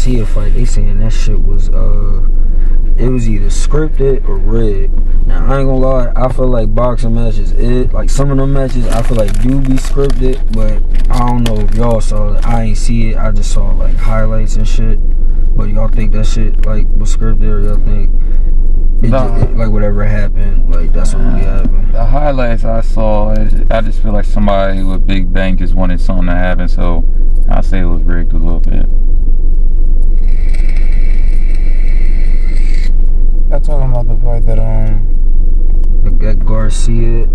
Garcia fight, they saying that shit was it was either scripted or rigged. Now I ain't gonna lie, I feel like boxing matches, like some of them matches I feel like do be scripted, but I don't know if y'all saw it. I ain't see it. I just saw like highlights and shit. But y'all think that shit like was scripted, or y'all think like whatever happened, like that's what really happened? The highlights I saw, I just feel like somebody with big bank just wanted something to happen, so I say it was rigged a little bit. Y'all talking about the fight that Garcia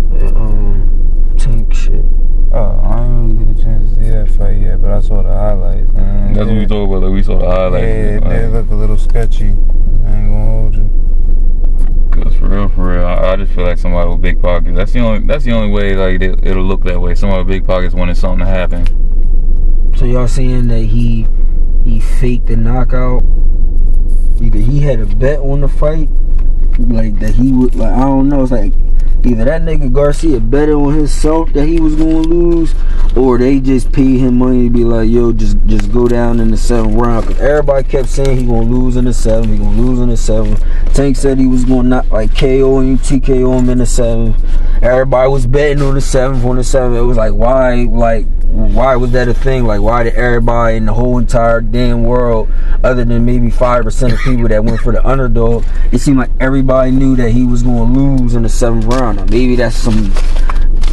Tank shit. Oh, I didn't really get a chance to see that fight yet, but I saw the highlights. That's what we talking about. Like, we saw the highlights. Yeah, they look a little sketchy. I ain't gonna hold you. Cause for real, I just feel like somebody with big pockets. That's the only way. Like it'll look that way. Somebody with big pockets wanted something to happen. So y'all saying that he faked the knockout? Either he had a bet on the fight, like that he would, like I don't know. It's like either that nigga Garcia betted on himself that he was gonna lose, or they just paid him money to be like, yo, just go down in the 7th round. Cause everybody kept saying he gonna lose in the 7th, he gonna lose in the 7th. Tank said he was gonna not like KO and TKO him in the 7th. Everybody was betting on the 7th. It was like, why was that a thing? Like, why did everybody in the whole entire damn world, other than maybe 5% of people that went for the underdog, it seemed like everybody knew that he was gonna lose in the 7th round. Now, maybe that's some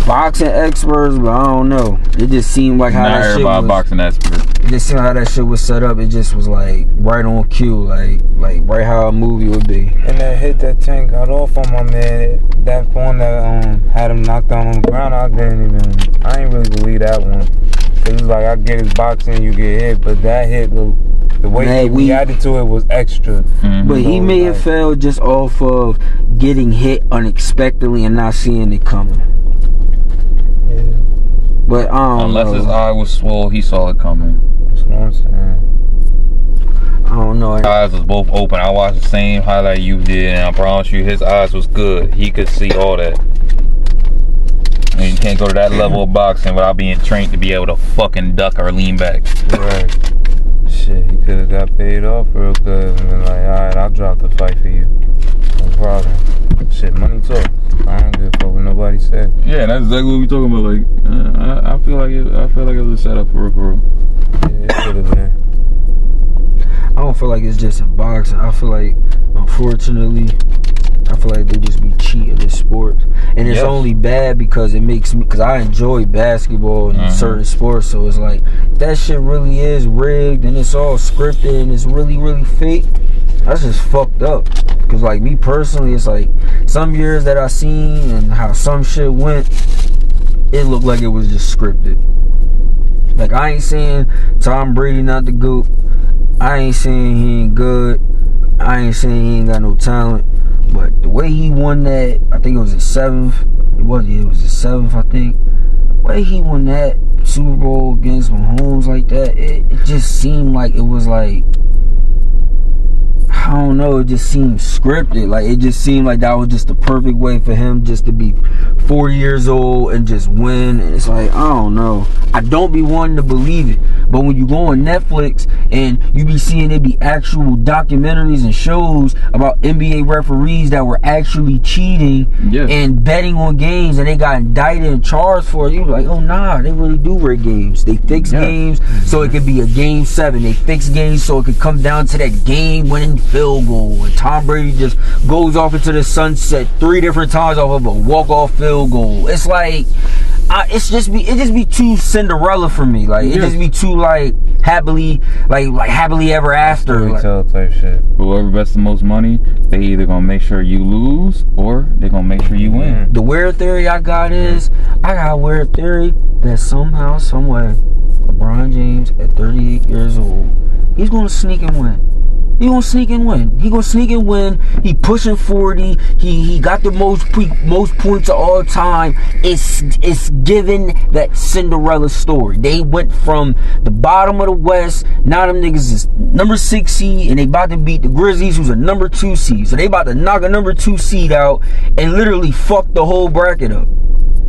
boxing experts, but I don't know. It just seemed like how not that shit was. Boxing experts. It just seemed how that shit was set up. It just was like right on cue, like right how a movie would be. And that hit that Tank got off on my man. That one that had him knocked down on the ground. I ain't really believe that one. It was like, I get his boxing, you get hit, but that hit, the way he reacted to it was extra. Mm-hmm. But he may have fell just off of getting hit unexpectedly and not seeing it coming. Yeah. But unless his eye was swole, he saw it coming. That's what I'm saying. I don't know. His eyes was both open. I watched the same highlight you did, and I promise you, his eyes was good. He could see all that. And you can't go to that level of boxing without being trained to be able to fucking duck or lean back. Right. Shit, he could have got paid off real good and been like, alright, I'll drop the fight for you. No problem. Shit, money talks. I don't give a fuck what nobody said. Yeah, that's exactly what we talking about. Like, I feel like it was a setup for real. Yeah, it could have been. I don't feel like it's just in boxing. I feel like, unfortunately, they just be cheating this sport, and it's only bad because it makes me, because I enjoy basketball and certain sports, so it's like that shit really is rigged and it's all scripted and it's really, really fake. That's just fucked up. Because like me personally, it's like some years that I seen and how some shit went, it looked like it was just scripted. Like, I ain't saying Tom Brady not the GOAT. I ain't saying he ain't good. I ain't saying he ain't got no talent. But the way he won that, I think it was the 7th. It was the 7th, I think. The way he won that Super Bowl against Mahomes like that, it just seemed like it was like, I don't know, it just seemed scripted. Like, it just seemed like that was just the perfect way for him just to be 40 years old and just win. And it's like, I don't know. I don't be wanting to believe it. But when you go on Netflix and you be seeing it be actual documentaries and shows about NBA referees that were actually cheating and betting on games, and they got indicted and charged for it, you be like, oh nah, they really do rig games. They fix games so it could be a game 7. They fix games so it could come down to that game-winning field goal. And Tom Brady just goes off into the sunset 3 different times off of a walk-off field goal. It's like, it just be too Cinderella for me. Like, it just be too like happily ever after. Like, type shit. Whoever bets the most money, they either gonna make sure you lose or they gonna make sure you win. The weird theory I got is, I got a weird theory that somehow, someway, LeBron James at 38 years old, he's gonna sneak and win. He gonna sneak and win. He pushing 40. He got the most points of all time. It's given that Cinderella story. They went from the bottom of the West. Now them niggas is number 6 seed, and they about to beat the Grizzlies, who's a number 2 seed. So they about to knock a number 2 seed out and literally fuck the whole bracket up.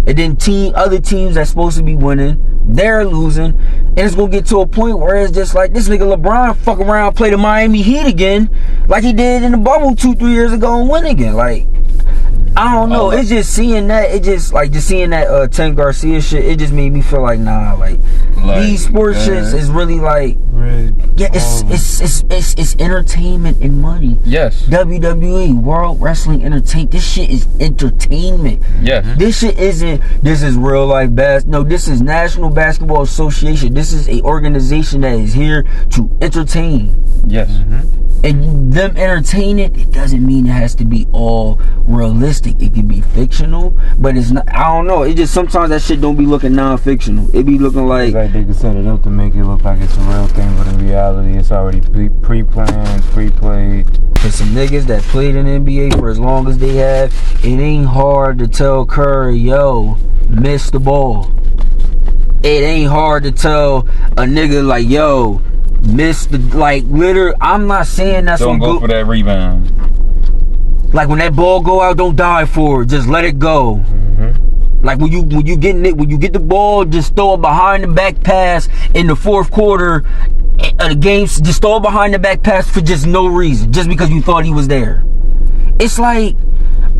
And then other teams that's supposed to be winning, they're losing. And it's going to get to a point where it's just like, this nigga LeBron fuck around, play the Miami Heat again, like he did in the bubble 2-3 years ago and win again. Like, I don't know. It's just seeing that. It just like seeing that Tank Garcia shit. It just made me feel like like these sports shits is really like it's entertainment and money. Yes. WWE, World Wrestling Entertainment. This shit is entertainment. Yes. This shit isn't. This is real life no, this is National Basketball Association. This is a organization that is here to entertain. Yes. And them entertaining, it doesn't mean it has to be all realistic. It can be fictional, but it's not. I don't know. It just sometimes that shit don't be looking non-fictional. It be looking like they can set it up to make it look like it's a real thing, but in reality, it's already pre-planned, pre-played. For some niggas that played in the NBA for as long as they have, it ain't hard to tell Curry, yo, miss the ball. It ain't hard to tell a nigga like, yo, miss the, like, literally, I'm not saying that's don't go for that rebound. Like, when that ball go out, don't die for it. Just let it go. Like, when you get the ball, just throw it behind the back pass in the fourth quarter of the game. Just throw it behind the back pass for just no reason. Just because you thought he was there. It's like,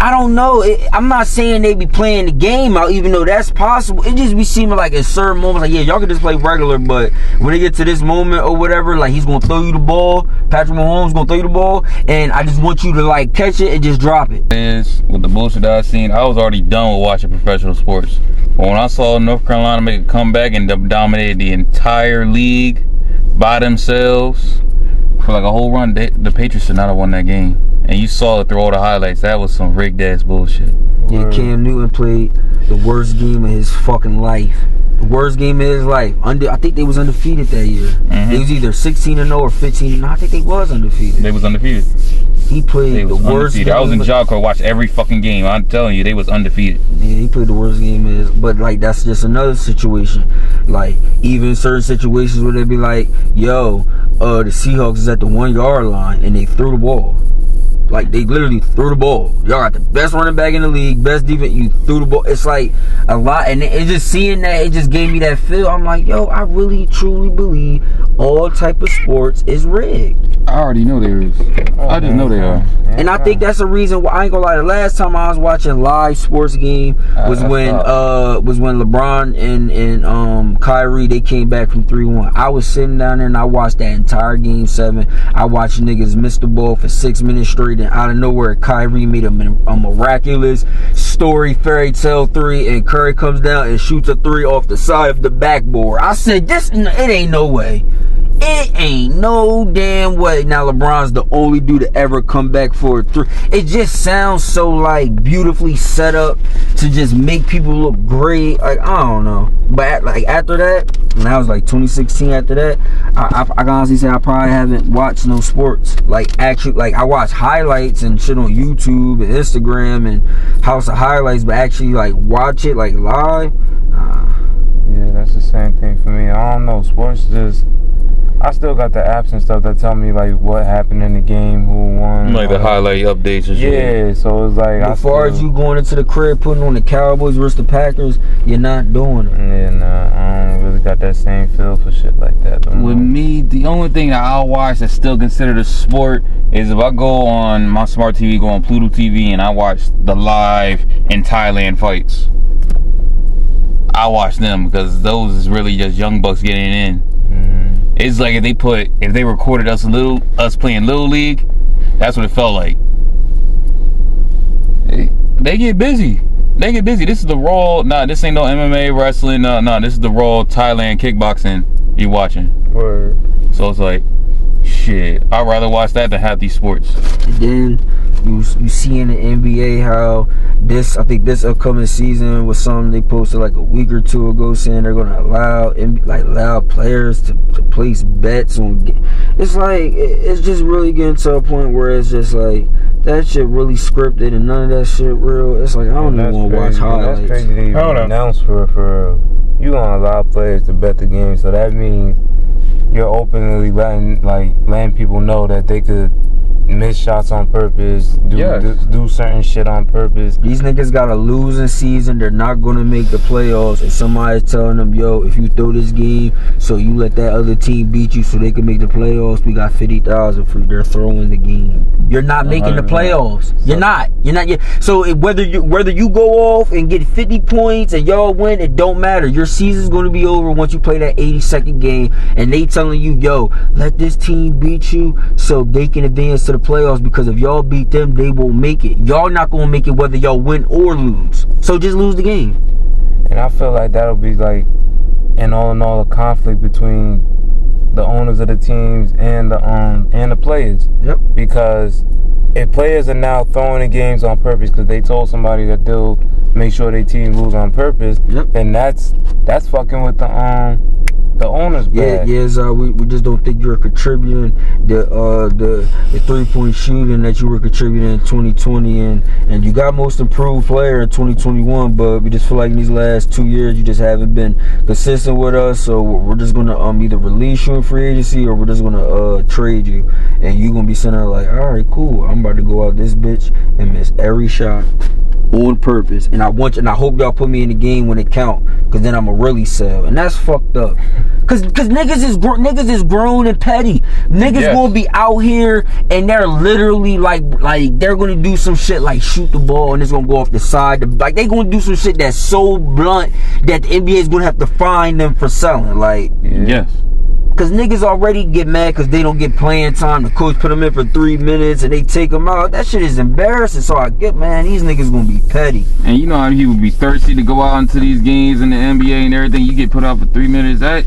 I don't know. I'm not saying they be playing the game out, even though that's possible. It just be seeming like at certain moments, like, yeah, y'all can just play regular, but when they get to this moment or whatever, like, he's going to throw you the ball. Patrick Mahomes going to throw you the ball, and I just want you to, like, catch it and just drop it. With the bullshit that I seen, I was already done with watching professional sports. But when I saw North Carolina make a comeback and dominated the entire league by themselves for like a whole run, the Patriots should not have won that game. And you saw it through all the highlights. That was some rigged ass bullshit. Yeah, Cam Newton played the worst game of his fucking life. The worst game of his life. I think they was undefeated that year. They was either 16-0 or 15-0. I think they was undefeated. They was undefeated. He played the worst game. I was in job corps, watched every fucking game. I'm telling you, they was undefeated. Yeah, he played the worst game of his. But like, that's just another situation. Like, even certain situations where they be like, yo, the Seahawks is at the 1 yard line and they threw the ball. Like, they literally threw the ball. Y'all got the best running back in the league, best defense. You threw the ball. It's like a lot. And it just seeing that, it just gave me that feel. I'm like, yo, I really, truly believe all type of sports is rigged. I already know there is. I just know they are. And I think that's the reason why, I ain't gonna lie, the last time I was watching live sports game was when LeBron and Kyrie, they came back from 3-1. I was sitting down there and I watched that entire game 7. I watched niggas miss the ball for 6 minutes straight, and out of nowhere Kyrie made a miraculous story fairy tale 3, and Curry comes down and shoots a 3 off the side of the backboard. I said, it ain't no way. It ain't no damn way. Now LeBron's the only dude to ever come back for a 3. It just sounds so like beautifully set up to just make people look great. Like, I don't know. But like after that, and that was like 2016. After that, I can honestly say I probably haven't watched no sports. Like, actually, like, I watch highlights and shit on YouTube and Instagram and House of Highlights, but actually like watch it like live. Yeah, that's the same thing for me. I don't know. Sports just, I still got the apps and stuff that tell me like what happened in the game, who won. Like the highlight updates and shit. Yeah, so it's like, as far as you going into the crib putting on the Cowboys versus the Packers, you're not doing it. Yeah, nah, I don't really got that same feel for shit like that. With me, the only thing that I'll watch that's still considered a sport is if I go on my smart TV, go on Pluto TV, and I watch the live in Thailand fights. I watch them because those is really just young bucks getting in. It's like if they recorded us playing Little League, that's what it felt like. They get busy. This is the raw. Nah, this ain't no MMA wrestling. Nah, this is the raw Thailand kickboxing you watching. Word. So it's like, shit, I'd rather watch that than have these sports. And then you see in the NBA how I think this upcoming season was something they posted like a week or two ago, saying they're gonna allow players to place bets on. It's like, it's just really getting to a point where it's just like that shit really scripted and none of that shit real. It's like, I don't even want to watch highlights. That's crazy. They announced for you gonna allow players to bet the game, so that means you're openly letting people know that they could miss shots on purpose, do certain shit on purpose. These niggas got a losing season. They're not gonna make the playoffs, and somebody's telling them, yo, if you throw this game, so you let that other team beat you so they can make the playoffs, we got 50,000 for you. They're throwing the game. You're not making the playoffs. You're not yet. So whether you go off and get 50 points and y'all win, it don't matter. Your season's gonna be over once you play that 82nd game, and they telling you, yo, let this team beat you so they can advance to the playoffs, because if y'all beat them, they won't make it. Y'all not gonna make it whether y'all win or lose. So just lose the game. And I feel like that'll be like, in all, a conflict between the owners of the teams and the players. Yep. Because if players are now throwing the games on purpose because they told somebody that they'll make sure their team lose on purpose, then that's fucking with the owners bag. We just don't think you're contributing the 3-point shooting that you were contributing in 2020, and you got most improved player in 2021, but we just feel like in these last 2 years you just haven't been consistent with us, so we're just gonna either release you in free agency or we're just gonna trade you, and you're gonna be sitting there like, all right, cool, I'm about to go out this bitch and miss every shot on purpose, and I hope y'all put me in the game when it count, because then I'ma really sell, and that's fucked up. Cause niggas is grown and petty. Niggas gonna be out here and they're literally like they're gonna do some shit like shoot the ball and it's gonna go off the side. Like they gonna do some shit that's so blunt that the NBA is gonna have to fine them for selling. Like Cause niggas already get mad cause they don't get playing time. The coach put them in for 3 minutes and they take them out. That shit is embarrassing. So I get, man, these niggas gonna be petty. And you know how he would be thirsty to go out into these games in the NBA and everything. You get put out for 3 minutes. That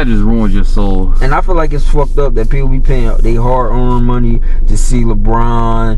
just ruins your soul. And I feel like it's fucked up that people be paying they hard-earned money to see LeBron,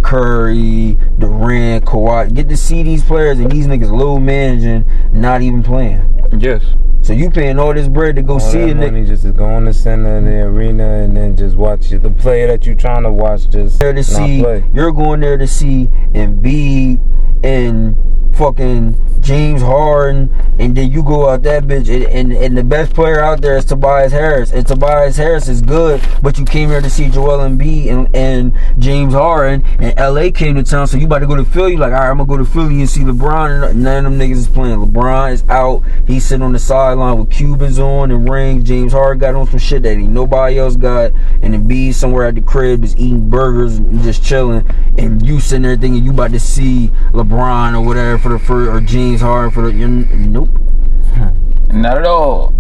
Curry, Durant, Kawhi. Get to see these players and these niggas low managing, not even playing. Yes. So you paying all this bread to go see a nigga. Just to go in the center of the arena and then just watch it. The player that you trying to watch just there to see. Play. You're going there to see Embiid and fucking James Harden, and then you go out that bitch and the best player out there is Tobias Harris, and Tobias Harris is good, but you came here to see Joel Embiid and James Harden, and LA came to town, so you about to go to Philly, like, all right, I'm gonna go to Philly and see LeBron, and none of them niggas is playing. LeBron is out, he's sitting on the sideline with Cubans on and rings. James Harden got on some shit that ain't nobody else got, and Embiid somewhere at the crib is eating burgers and just chilling, and you sitting there thinking you about to see LeBron or whatever for the first, or James Harden for the, nope. Not at all.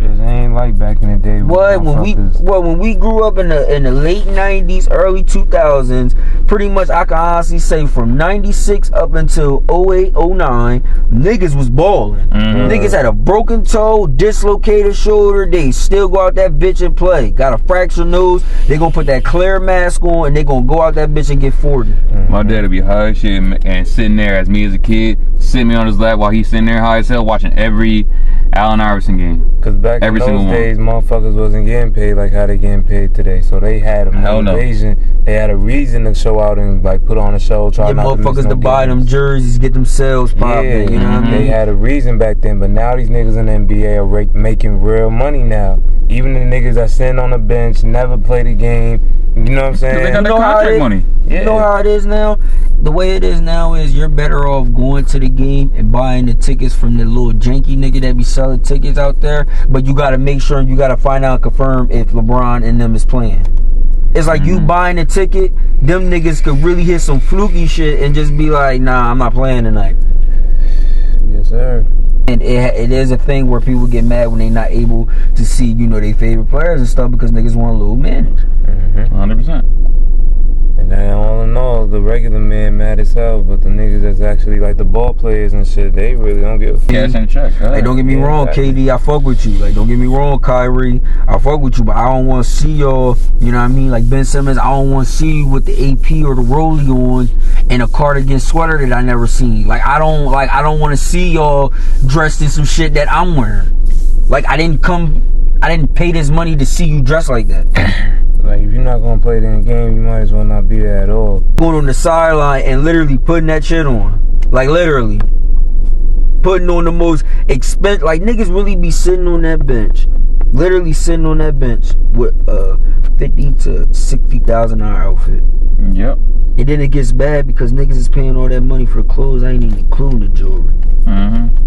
It ain't like back in the day. When we grew up in the late 90s, early 2000s, pretty much I can honestly say from 96 up until 08, 09, niggas was balling. Niggas had a broken toe, dislocated shoulder, they still go out that bitch and play. Got a fractured nose, they gonna put that clear mask on and they gonna go out that bitch and get 40. My dad would be high as shit and sitting there as me as a kid, sitting me on his lap while he's sitting there high as hell watching every Allen Iverson game. Cause back in those days, motherfuckers wasn't getting paid like how they getting paid today. So they had a motivation. They had a reason to show out and like put on a show. Get motherfuckers to buy them jerseys, get themselves popping. You know what I mean? They had a reason back then, but now these niggas in the NBA are making real money now. Even the niggas that sitting on the bench, never play the game. You know what I'm saying? They got their contract money. You know how it is now? The way it is now is you're better off going to the game and buying the tickets from the little janky nigga that be selling tickets out there. But you got to make sure, you got to find out and confirm if LeBron and them is playing. It's like you buying a ticket, them niggas could really hit some fluky shit and just be like, nah, I'm not playing tonight. Yes, sir. And it is a thing where people get mad when they not able to see, you know, their favorite players and stuff because niggas want a little manage. 100%. And then all in all, the regular man mad as hell, but the niggas that's actually like the ball players and shit, they really don't give a fuck. Cash in check. Like, don't get me wrong, KD, I fuck with you. Like, don't get me wrong, Kyrie, I fuck with you, but I don't want to see y'all, you know what I mean? Like Ben Simmons, I don't want to see you with the AP or the rollie on and a cardigan sweater that I never seen. Like, I don't want to see y'all dressed in some shit that I'm wearing. Like, I didn't pay this money to see you dressed like that. Like, if you're not gonna play the game, you might as well not be there at all. Going on the sideline and literally putting that shit on. Like, literally. Putting on the most expensive. Like, niggas really be sitting on that bench. Literally sitting on that bench with $50,000 to $60,000 outfit. Yep. And then it gets bad because niggas is paying all that money for clothes. I ain't even including the jewelry. Mm-hmm.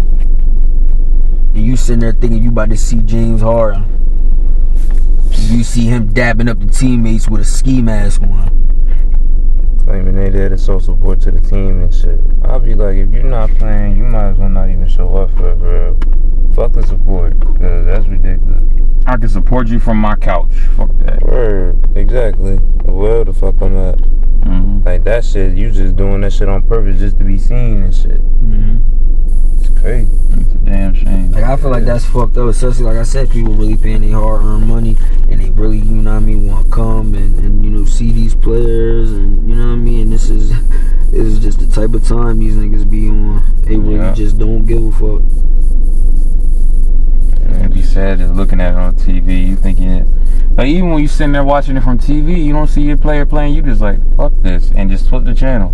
And you sitting there thinking you about to see James Harden. You see him dabbing up the teammates with a ski mask on. Claiming they there to show support to the team and shit. I'll be like, if you're not playing, you might as well not even show up for real. Fuck the support, because that's ridiculous. I can support you from my couch. Fuck that. Word, exactly. Where the fuck I'm at. Mm-hmm. Like that shit, you just doing that shit on purpose just to be seen and shit. Mm-hmm. It's crazy. It's a damn shame. Like, I feel like that's fucked up, especially like I said, people really paying their hard-earned money and they really, you know what I mean, want to come and you know, see these players and, you know what I mean, this is just the type of time these niggas be on. They really just don't give a fuck. It'd be sad just looking at it on TV. You thinking, like, even when you sitting there watching it from TV, you don't see your player playing. You just like, fuck this, and just flip the channel.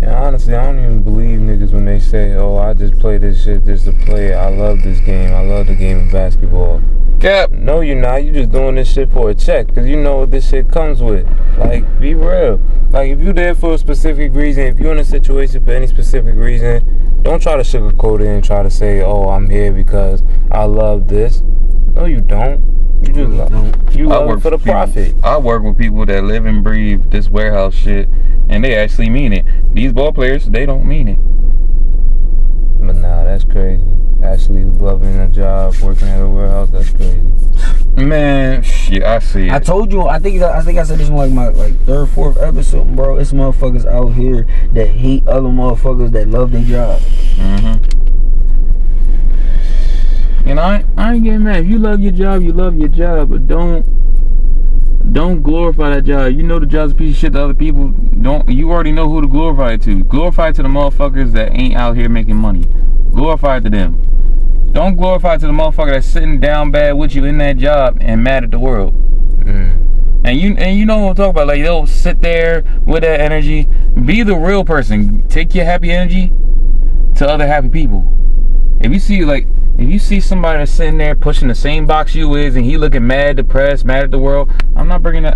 And honestly, I don't even believe niggas when they say, oh, I just play this shit just to play it. I love this game. I love the game of basketball. Cap. No, you're not. You just doing this shit for a check because you know what this shit comes with. Like, be real. Like, if you there for a specific reason, if you're in a situation for any specific reason, don't try to sugarcoat it and try to say, oh, I'm here because I love this. No, you don't. You just love. You love it for the profit. I work with people that live and breathe this warehouse shit, and they actually mean it. These ball players, they don't mean it. But nah, that's crazy. Actually loving a job, working at a warehouse, that's crazy. Man, shit, I see it. I told you, I think I said this in like my third, fourth episode, bro. It's motherfuckers out here that hate other motherfuckers that love their job. Mm-hmm. And I ain't getting mad. If you love your job, you love your job, but don't glorify that job. You know the job's a piece of shit to other people. You already know who to glorify it to. Glorify it to the motherfuckers that ain't out here making money. Glorify it to them. Don't glorify it to the motherfucker that's sitting down bad with you in that job and mad at the world. And you know what I'm talking about. Like, they'll sit there with that energy. Be the real person. Take your happy energy to other happy people. If you see somebody that's sitting there pushing the same box you is, and he looking mad, depressed, mad at the world, I'm not bringing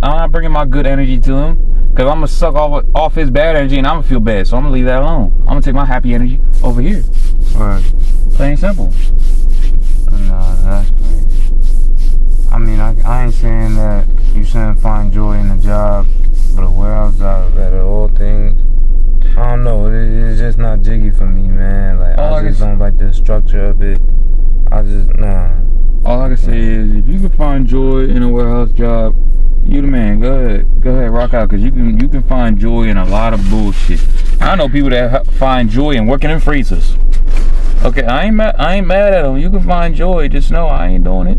my good energy to him, because I'm gonna suck off his bad energy and I'm gonna feel bad. So I'm gonna leave that alone. I'm gonna take my happy energy over here. Right. Plain and simple. Nah, that's crazy. I mean, I ain't saying that you shouldn't find joy in the job, but a warehouse job, out of all things, I don't know. It's just not jiggy for me, man. Like, I just don't like the structure of it. Nah. All I can say is, if you can find joy in a warehouse job, you the man. Go ahead, rock out, because you can find joy in a lot of bullshit. I know people that find joy in working in freezers. Okay, I ain't mad at them. You can find joy. Just know I ain't doing it.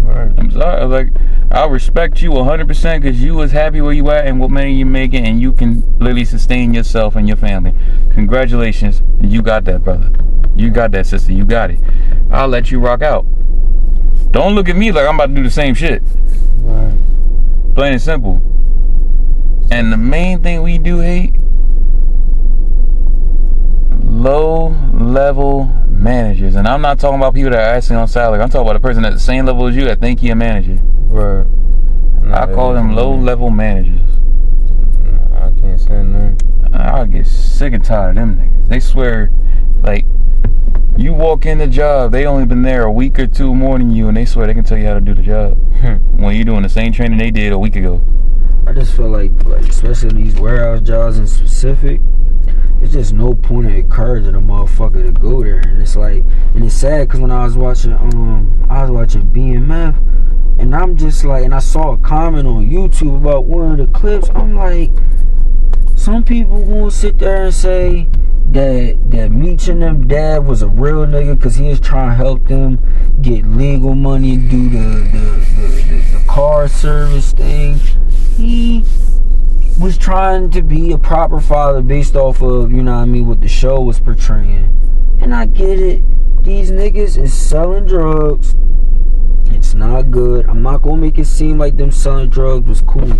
Right. I'm sorry. Like, I respect you 100% because you was happy where you at and what money you making, and you can literally sustain yourself and your family. Congratulations. You got that, brother. You got that, sister. You got it. I'll let you rock out. Don't look at me like I'm about to do the same shit. Right. Plain and simple. And the main thing we do hate, low-level managers. And I'm not talking about people that are actually on salary. I'm talking about a person at the same level as you that think he a manager. Right. I call them low-level managers. I can't stand them. I get sick and tired of them niggas. They swear, like, you walk in the job, they only been there a week or two more than you, and they swear they can tell you how to do the job when you're doing the same training they did a week ago. I just feel like especially these warehouse jobs in specific, it's just no point of encouraging a motherfucker to go there. And it's like, and it's sad because when I was watching BMF, and I'm just like, and I saw a comment on YouTube about one of the clips. I'm like, some people gonna sit there and say that Meech and them dad was a real nigga because he was trying to help them get legal money and do the car service thing. He was trying to be a proper father based off of, you know what I mean, what the show was portraying. And I get it. These niggas is selling drugs. It's not good. I'm not gonna make it seem like them selling drugs was cool.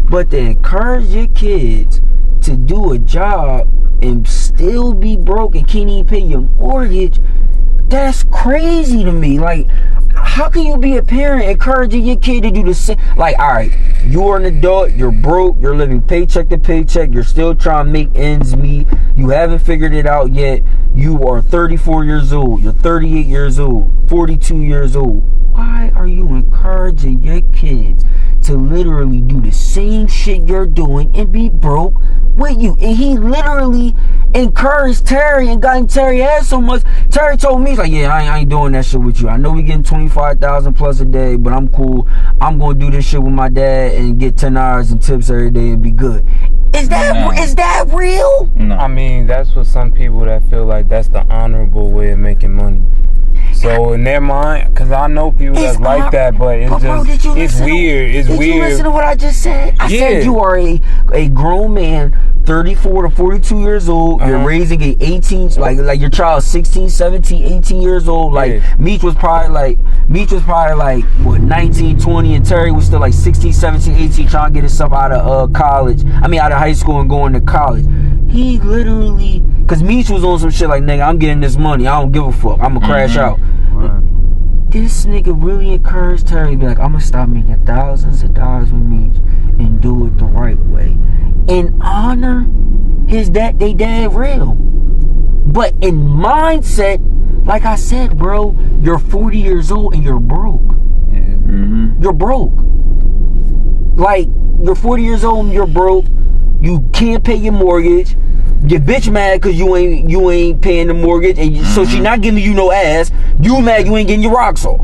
But to encourage your kids to do a job and still be broke and can't even pay your mortgage, that's crazy to me. Like, how can you be a parent encouraging your kid to do the same? Like, all right, you're an adult, you're broke, you're living paycheck to paycheck, you're still trying to make ends meet, you haven't figured it out yet, you are 34 years old, you're 38 years old, 42 years old. Why are you encouraging your kids to literally do the same shit you're doing and be broke with you? And he literally encouraged Terry and got in Terry ass so much. Terry told me, he's like, yeah, I ain't doing that shit with you. I know we getting 25,000 plus a day, but I'm cool. I'm gonna do this shit with my dad and get 10 hours and tips every day and be good. Is that real? No. I mean, that's what some people that feel like that's the honorable way of making money. So in their mind, because I know people that's like that, but it's it's weird. It's weird. Did you listen to what I just said? I said you are a grown man, 34 to 42 years old. You're raising a 18, like your child 16, 17, 18 years old. Like Meech was probably like what, 19, 20, and Terry was still like 16, 17, 18, trying to get himself out of college. I mean, out of high school and going to college. He literally, because Meech was on some shit like, nigga, I'm getting this money. I don't give a fuck. I'm gonna crash out. This nigga really encouraged Terry to be like, I'm gonna stop making thousands of dollars with Meech and do it the right way. And honor his dad, they dad real. But in mindset, like I said, bro, you're 40 years old and you're broke. Yeah. Mm-hmm. You're broke. Like, you're 40 years old and you're broke. You can't pay your mortgage. Your bitch mad because you ain't paying the mortgage, and so she not giving you no ass. You mad you ain't getting your rocks off.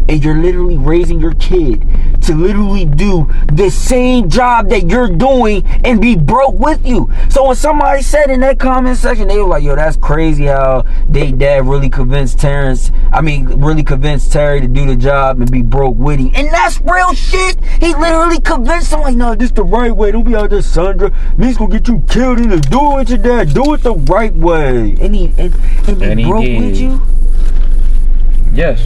And you're literally raising your kid to literally do the same job that you're doing and be broke with you. So when somebody said in that comment section, they were like, yo, that's crazy how they dad really convinced Terry to do the job and be broke with him. And that's real shit. He literally convinced him, like, no, this the right way. Don't be out there, Sandra. Me's gonna get you killed in the do it with your dad. Do it the right way. And be broke with you? Yes.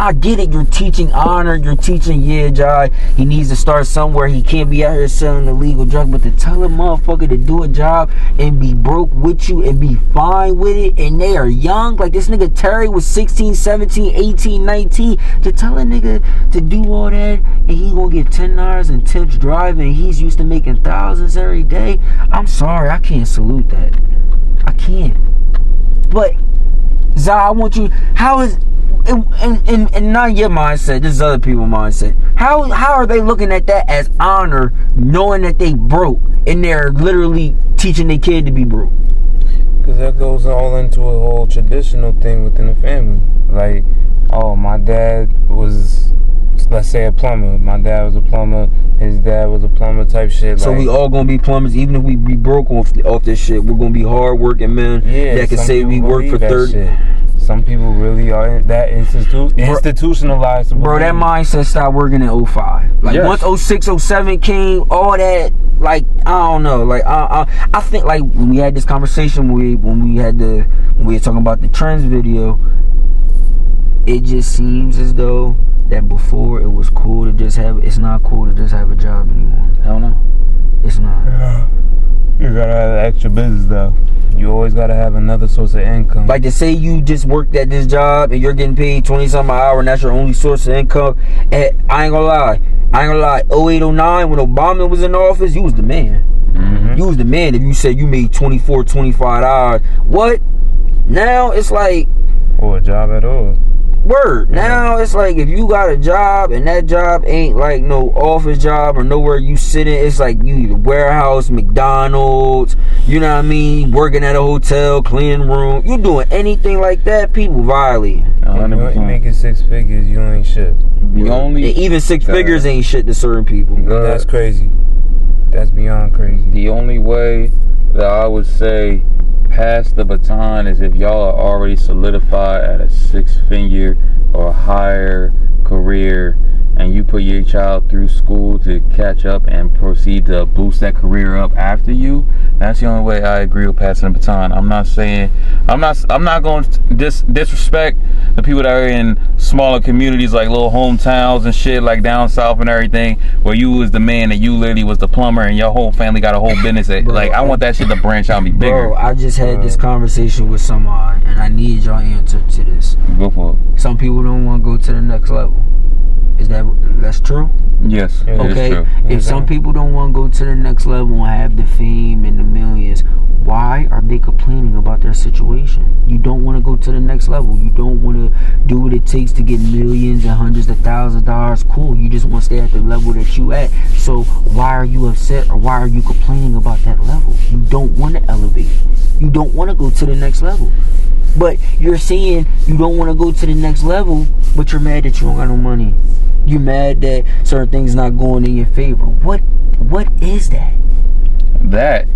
I get it. You're teaching honor. You're teaching, Jai. He needs to start somewhere. He can't be out here selling illegal drugs. But to tell a motherfucker to do a job and be broke with you and be fine with it, and they are young. Like this nigga Terry was 16, 17, 18, 19. To tell a nigga to do all that and he gonna get $10 and tips driving. He's used to making thousands every day. I'm sorry. I can't salute that. I can't. But, Zah, I want you... How is... And not your mindset, this is other people's mindset. How are they looking at that as honor, knowing that they broke and they're literally teaching their kid to be broke? Because that goes all into a whole traditional thing within the family. Like, oh, my dad was, let's say, a plumber. My dad was a plumber. His dad was a plumber type shit. So we all gonna be plumbers, even if we be broke off this shit. We're gonna be hard working men that can say we work for 30. Some people really are that institutionalized. Bro, that mindset stopped working in 05. Like, once 06, 07 came, all that, like, I don't know. Like, I think, like, when we had this conversation, when we were talking about the trends video, it just seems as though that before it was cool to just have, it's not cool to just have a job anymore. Hell no. It's not. You gotta have extra business, though. You always gotta have another source of income. Like, to say you just worked at this job and you're getting paid 20-something an hour and that's your only source of income. And I ain't gonna lie. 08, 09, when Obama was in office, you was the man. You was the man if you said you made 24, 25 hours. What? Now it's like... Or a job at all. Word. Now it's like if you got a job and that job ain't like no office job or nowhere you sit in, it's like you either warehouse, McDonald's, you know what I mean, working at a hotel, cleaning room, you doing anything like that, people violate. If you making 6 figures, you ain't shit. Even 6 figures ain't shit to certain people. That's crazy. That's beyond crazy. The only way that I would say pass the baton is if y'all are already solidified at a 6-figure or higher career, and you put your child through school to catch up and proceed to boost that career up after you, that's the only way I agree with passing the baton. I'm not going to disrespect the people that are in smaller communities like little hometowns and shit like down south and everything, where you was the man and you literally was the plumber and your whole family got a whole business. Bro, like, I want that shit to branch out and be bigger. Bro, I just had this conversation with someone, and I need your answer to this. Go for it. Some people don't want to go to the next level. That's true? Yes. Yeah. It is Okay. true. If some people don't want to go to the next level and have the fame and the millions, why are they complaining about their situation? You don't want to go to the next level. You don't want to do what it takes to get millions and hundreds of thousands of dollars. Cool. You just want to stay at the level that you at. So why are you upset, or why are you complaining about that level? You don't want to elevate. You don't want to go to the next level. But you're saying you don't want to go to the next level, but you're mad that you don't got no money. You're mad that certain things not going in your favor. What is that? That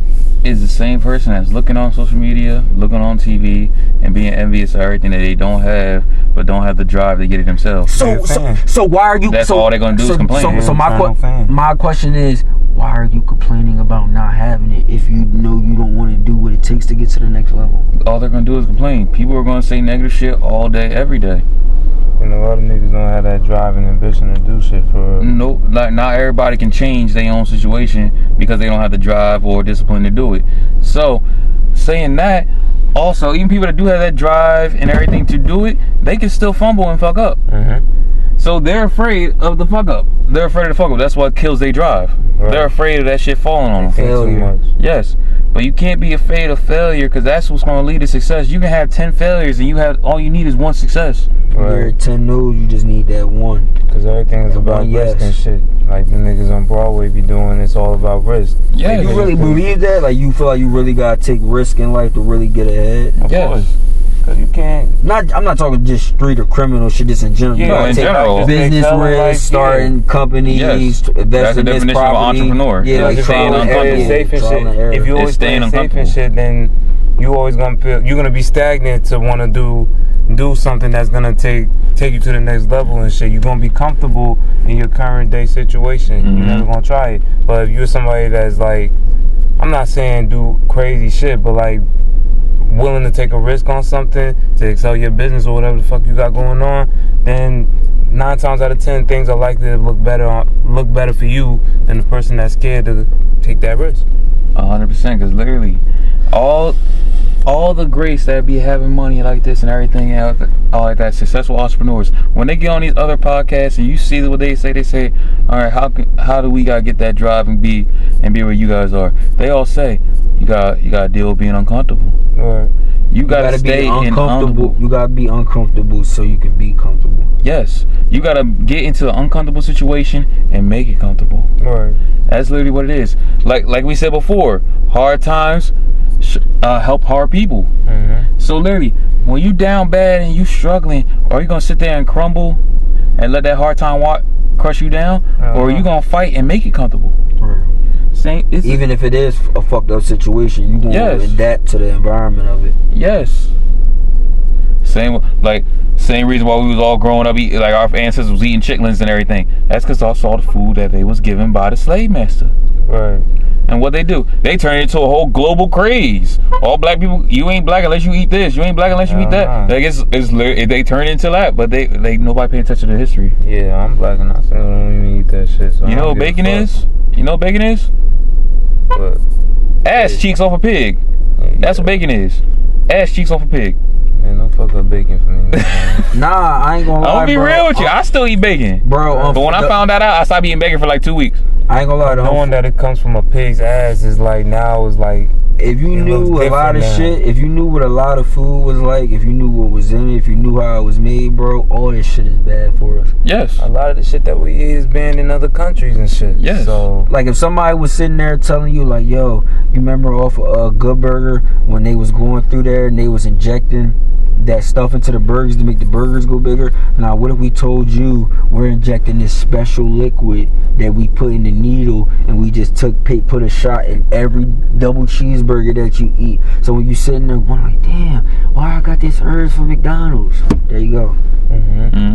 is the same person that's looking on social media, looking on TV, and being envious of everything that they don't have, but don't have the drive to get it themselves. So why are you? That's all they're gonna do is complain. So my question is, why are you complaining about not having it if you know you don't want to do what it takes to get to the next level? All they're gonna do is complain. People are gonna say negative shit all day, every day. And a lot of niggas don't have that drive and ambition to do shit for real. No, like, not everybody can change their own situation because they don't have the drive or discipline to do it. So, saying that, also, even people that do have that drive and everything to do it, they can still fumble and fuck up. So they're afraid of the fuck up. They're afraid of the fuck up. That's what kills their drive. Right. They're afraid of that shit falling on them. Failure. Yes. But you can't be afraid of failure, because that's what's going to lead to success. You can have 10 failures and all you need is one success. You're at 10 no's, you just need that one. Because everything is about risk and shit. Like the niggas on Broadway be doing, it's all about risk. Yeah. You really believe that? Like, you feel like you really got to take risk in life to really get ahead? Of course. Because you can't. I'm not talking just street or criminal shit, just in general. Yeah, You gotta in take general. business risk, starting companies, Yes. investing That's the in this definition of an property. entrepreneur. Yeah, It's like just staying trial and uncomfortable. error. Safe and Trial shit. and error. If you always staying staying safe and uncomfortable. shit, then you always gonna feel you're gonna be stagnant to want to do something that's gonna take you to the next level and shit. You're gonna be comfortable in your current day situation. You're never gonna try it. But if you're somebody that's like, I'm not saying do crazy shit, but like willing to take a risk on something to excel your business or whatever the fuck you got going on, then 9 times out of 10 things are likely to look better for you than the person that's scared to take that risk. 100%, because literally all the greats that be having money like this and everything else, all like that, successful entrepreneurs, when they get on these other podcasts and you see what they say, all right, how do we gotta get that drive and be where you guys are? They all say you gotta deal with being uncomfortable. Right. You gotta stay uncomfortable. You gotta be uncomfortable so you can be comfortable. Yes, you gotta get into an uncomfortable situation and make it comfortable. Right. That's literally what it is. Like we said before, hard times help hard people. So literally, when you down bad and you struggling, are you gonna sit there and crumble and let that hard time crush you down, or are you gonna fight and make it comfortable? Right. Even if it is a fucked up situation, you gonna adapt to the environment of it. Yes. Same reason why we was all growing up eating, like our ancestors was eating chitlins and everything. That's because I saw the food that they was given by the slave master. Right. And what they do, they turn it into a whole global craze. All black people, you ain't black unless you eat this. You ain't black unless you eat that. Like they turn into that, but they nobody paying attention to history. Yeah, I'm black and I still don't even eat that shit. So you know what bacon is? You know what bacon is? What? Ass cheeks off a pig. That's what bacon is. Ass cheeks off a pig. Man, don't fuck up bacon for me, man. Nah, I ain't gonna lie, I'm gonna be real with you. I still eat bacon, bro. But when I found that out, I stopped eating bacon for like 2 weeks. I ain't gonna lie. Knowing that it comes from a pig's ass is like, now is like, if you knew a lot of shit, if you knew what a lot of food was like, if you knew what was in it, if you knew how it was made, bro, all this shit is bad for us. Yes. A lot of the shit that we eat is banned in other countries and shit. Yes. So, like, if somebody was sitting there telling you, like, yo, you remember off of Good Burger when they was going through there and they was injecting that stuff into the burgers to make the burgers go bigger? Now, what if we told you we're injecting this special liquid that we put in the needle and we just put a shot in every double cheeseburger that you eat? So when you sitting there going like, damn, why I got this urge from McDonald's? There you go.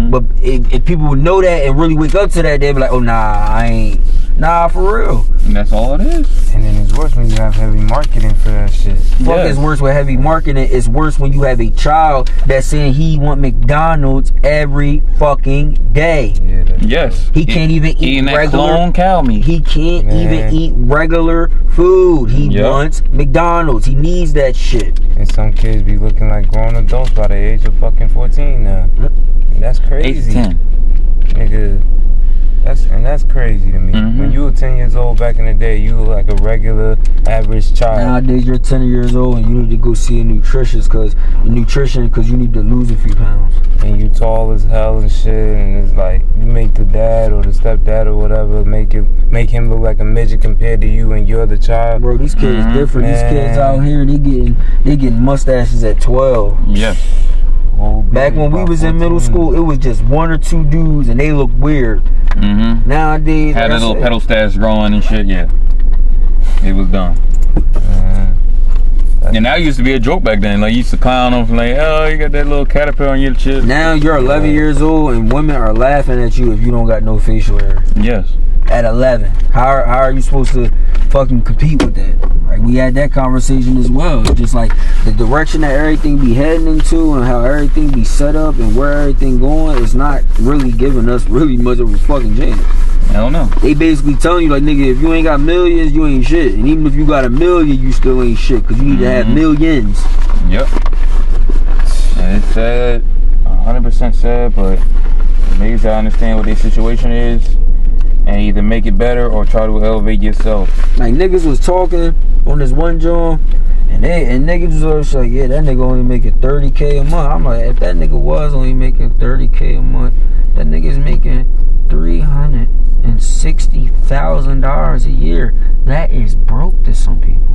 But if people would know that and really wake up to that, they'd be like, oh, nah, I ain't. Nah, for real. And that's all it is. And then it's worse when you have heavy marketing for that shit. Fuck, it's worse with heavy marketing. It's worse when you have a child that's saying he want McDonald's every fucking day. Yes. He can't even eat that regular clone cow meat. He can't even eat regular food. He wants McDonald's. He needs that shit. And some kids be looking like grown adults by the age of fucking 14 now. That's crazy. 8 to 10. Nigga. That's crazy to me. When you were 10 years old back in the day, you were like a regular, average child. Nowadays, you're 10 years old and you need to go see a nutritionist because you need to lose a few pounds. And you tall as hell and shit, and it's like you make the dad or the stepdad or whatever make him look like a midget compared to you, and you're the child. Bro, these kids different. These kids out here, they getting mustaches at 12. Yes. Back when we was in middle school, it was just 1 or 2 dudes, and they look weird. Nowadays, had a little pedal stash growing and shit. Yeah, it was done. And that used to be a joke back then. Like, you used to clown them like, oh, you got that little caterpillar on your shit. Now you're 11 years old, and women are laughing at you if you don't got no facial hair. Yes. At 11, how are you supposed to fucking compete with that? Like, we had that conversation as well. It's just like the direction that everything be heading into and how everything be set up and where everything going is not really giving us really much of a fucking chance. I don't know. They basically telling you like, nigga, if you ain't got millions, you ain't shit. And even if you got a million, you still ain't shit because you need to have millions. Yep. And it's sad, 100% sad, but niggas gotta understand what their situation is and either make it better or try to elevate yourself. Like, niggas was talking on this one joint, and niggas was like, yeah, that nigga only making 30K a month. I'm like, if that nigga was only making 30K a month, that nigga's making $360,000 a year. That is broke to some people.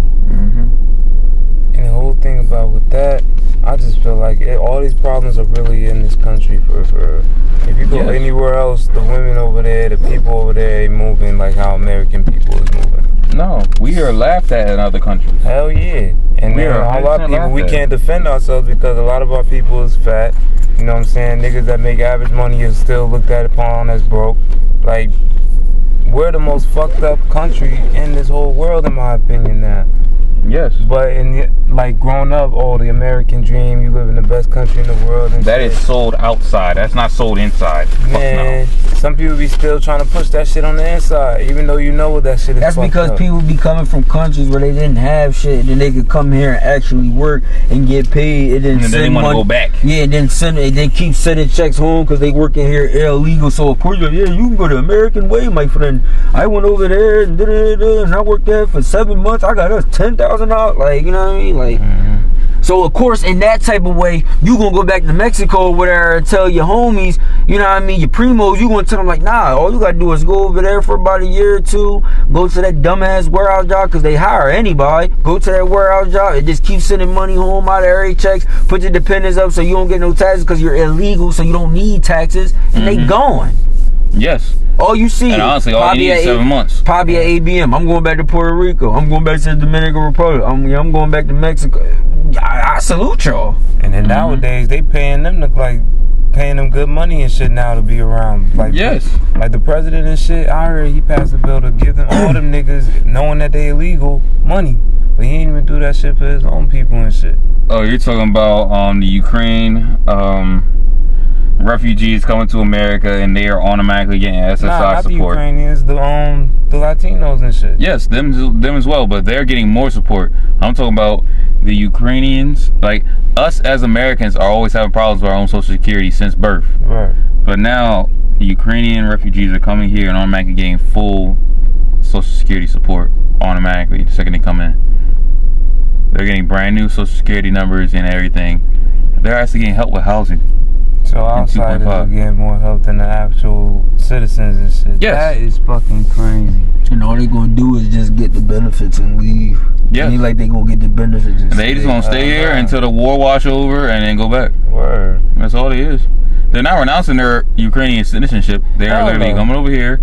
And the whole thing about with that, I just feel like all these problems are really in this country. For if you go anywhere else, the women over there, the people over there ain't moving like how American people is moving. No, we are laughed at in other countries. Hell yeah. And there are a lot of people, we can't defend ourselves because a lot of our people is fat. You know what I'm saying? Niggas that make average money is still looked at upon as broke. Like, we're the most fucked up country in this whole world, in my opinion, now. Yes. But like growing up, the American dream, you live in the best country in the world. And that is sold outside. That's not sold inside. Man, some people be still trying to push that shit on the inside, even though you know what that shit is. That's because people be coming from countries where they didn't have shit, and then they could come here and actually work and get paid, and then they want to go back. Yeah, and then keep sending checks home because they working here illegal. So of course, yeah, you can go the American way, my friend. I went over there and and I worked there for 7 months. I got us $10,000. Like, you know what I mean? Like, so of course, in that type of way, you gonna go back to Mexico over there and tell your homies, you know what I mean, your primos, you gonna tell them like, nah, all you gotta do is go over there for about a year or two, go to that dumbass warehouse job, because they hire anybody, go to that warehouse job and just keep sending money home out of every checks, put your dependents up so you don't get no taxes because you're illegal, so you don't need taxes, and they gone. Yes. All you see, and honestly, all you need is 7 months. Probably at ABM. I'm going back to Puerto Rico. I'm going back to the Dominican Republic. I'm going back to Mexico. I salute y'all. And then nowadays, they paying them good money and shit now to be around. Like, like the president and shit. I heard he passed a bill to give them all them niggas, knowing that they illegal, money. But he ain't even do that shit for his own people and shit. Oh, you're talking about the Ukraine refugees coming to America and they are automatically getting SSI not support. The Ukrainians, the Latinos and shit. Yes, them as well, but they're getting more support. I'm talking about the Ukrainians. Like, us as Americans are always having problems with our own Social Security since birth. Right. But now the Ukrainian refugees are coming here and automatically getting full Social Security support automatically the second they come in. They're getting brand new Social Security numbers and everything. They're actually getting help with housing. So outsiders are getting more help than the actual citizens and shit. Yes. That is fucking crazy. And all they gonna do is just get the benefits and leave. Yeah. Ain't like they gonna get the benefits. And they just gonna stay here until the war wash over and then go back. Word. That's all it is. They're not renouncing their Ukrainian citizenship. They are literally coming over here,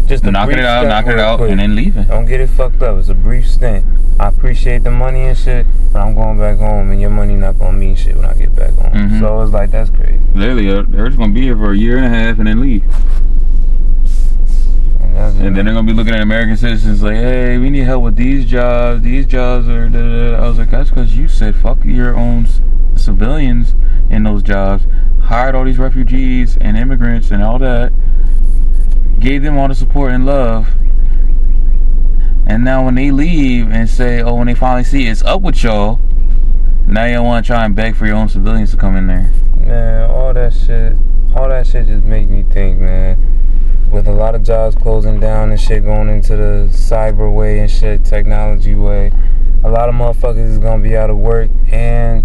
just knocking it out, and then leaving. Don't get it fucked up. It's a brief stint. I appreciate the money and shit, but I'm going back home, and your money not gonna mean shit when I get back home. Mm-hmm. So it's like, that's crazy. Literally, they're just gonna be here for a year and a half and then leave. And then they're gonna be looking at American citizens like, hey, we need help with these jobs. These jobs are. Da, da, da. I was like, that's because you said fuck your own civilians in those jobs, hired all these refugees and immigrants and all that, gave them all the support and love, and now when they leave and say, oh, when they finally see it's up with y'all, now you want to try and beg for your own civilians to come in there. Man, all that shit just make me think, man. With a lot of jobs closing down and shit, going into the cyber way and shit, technology way, a lot of motherfuckers is gonna be out of work, and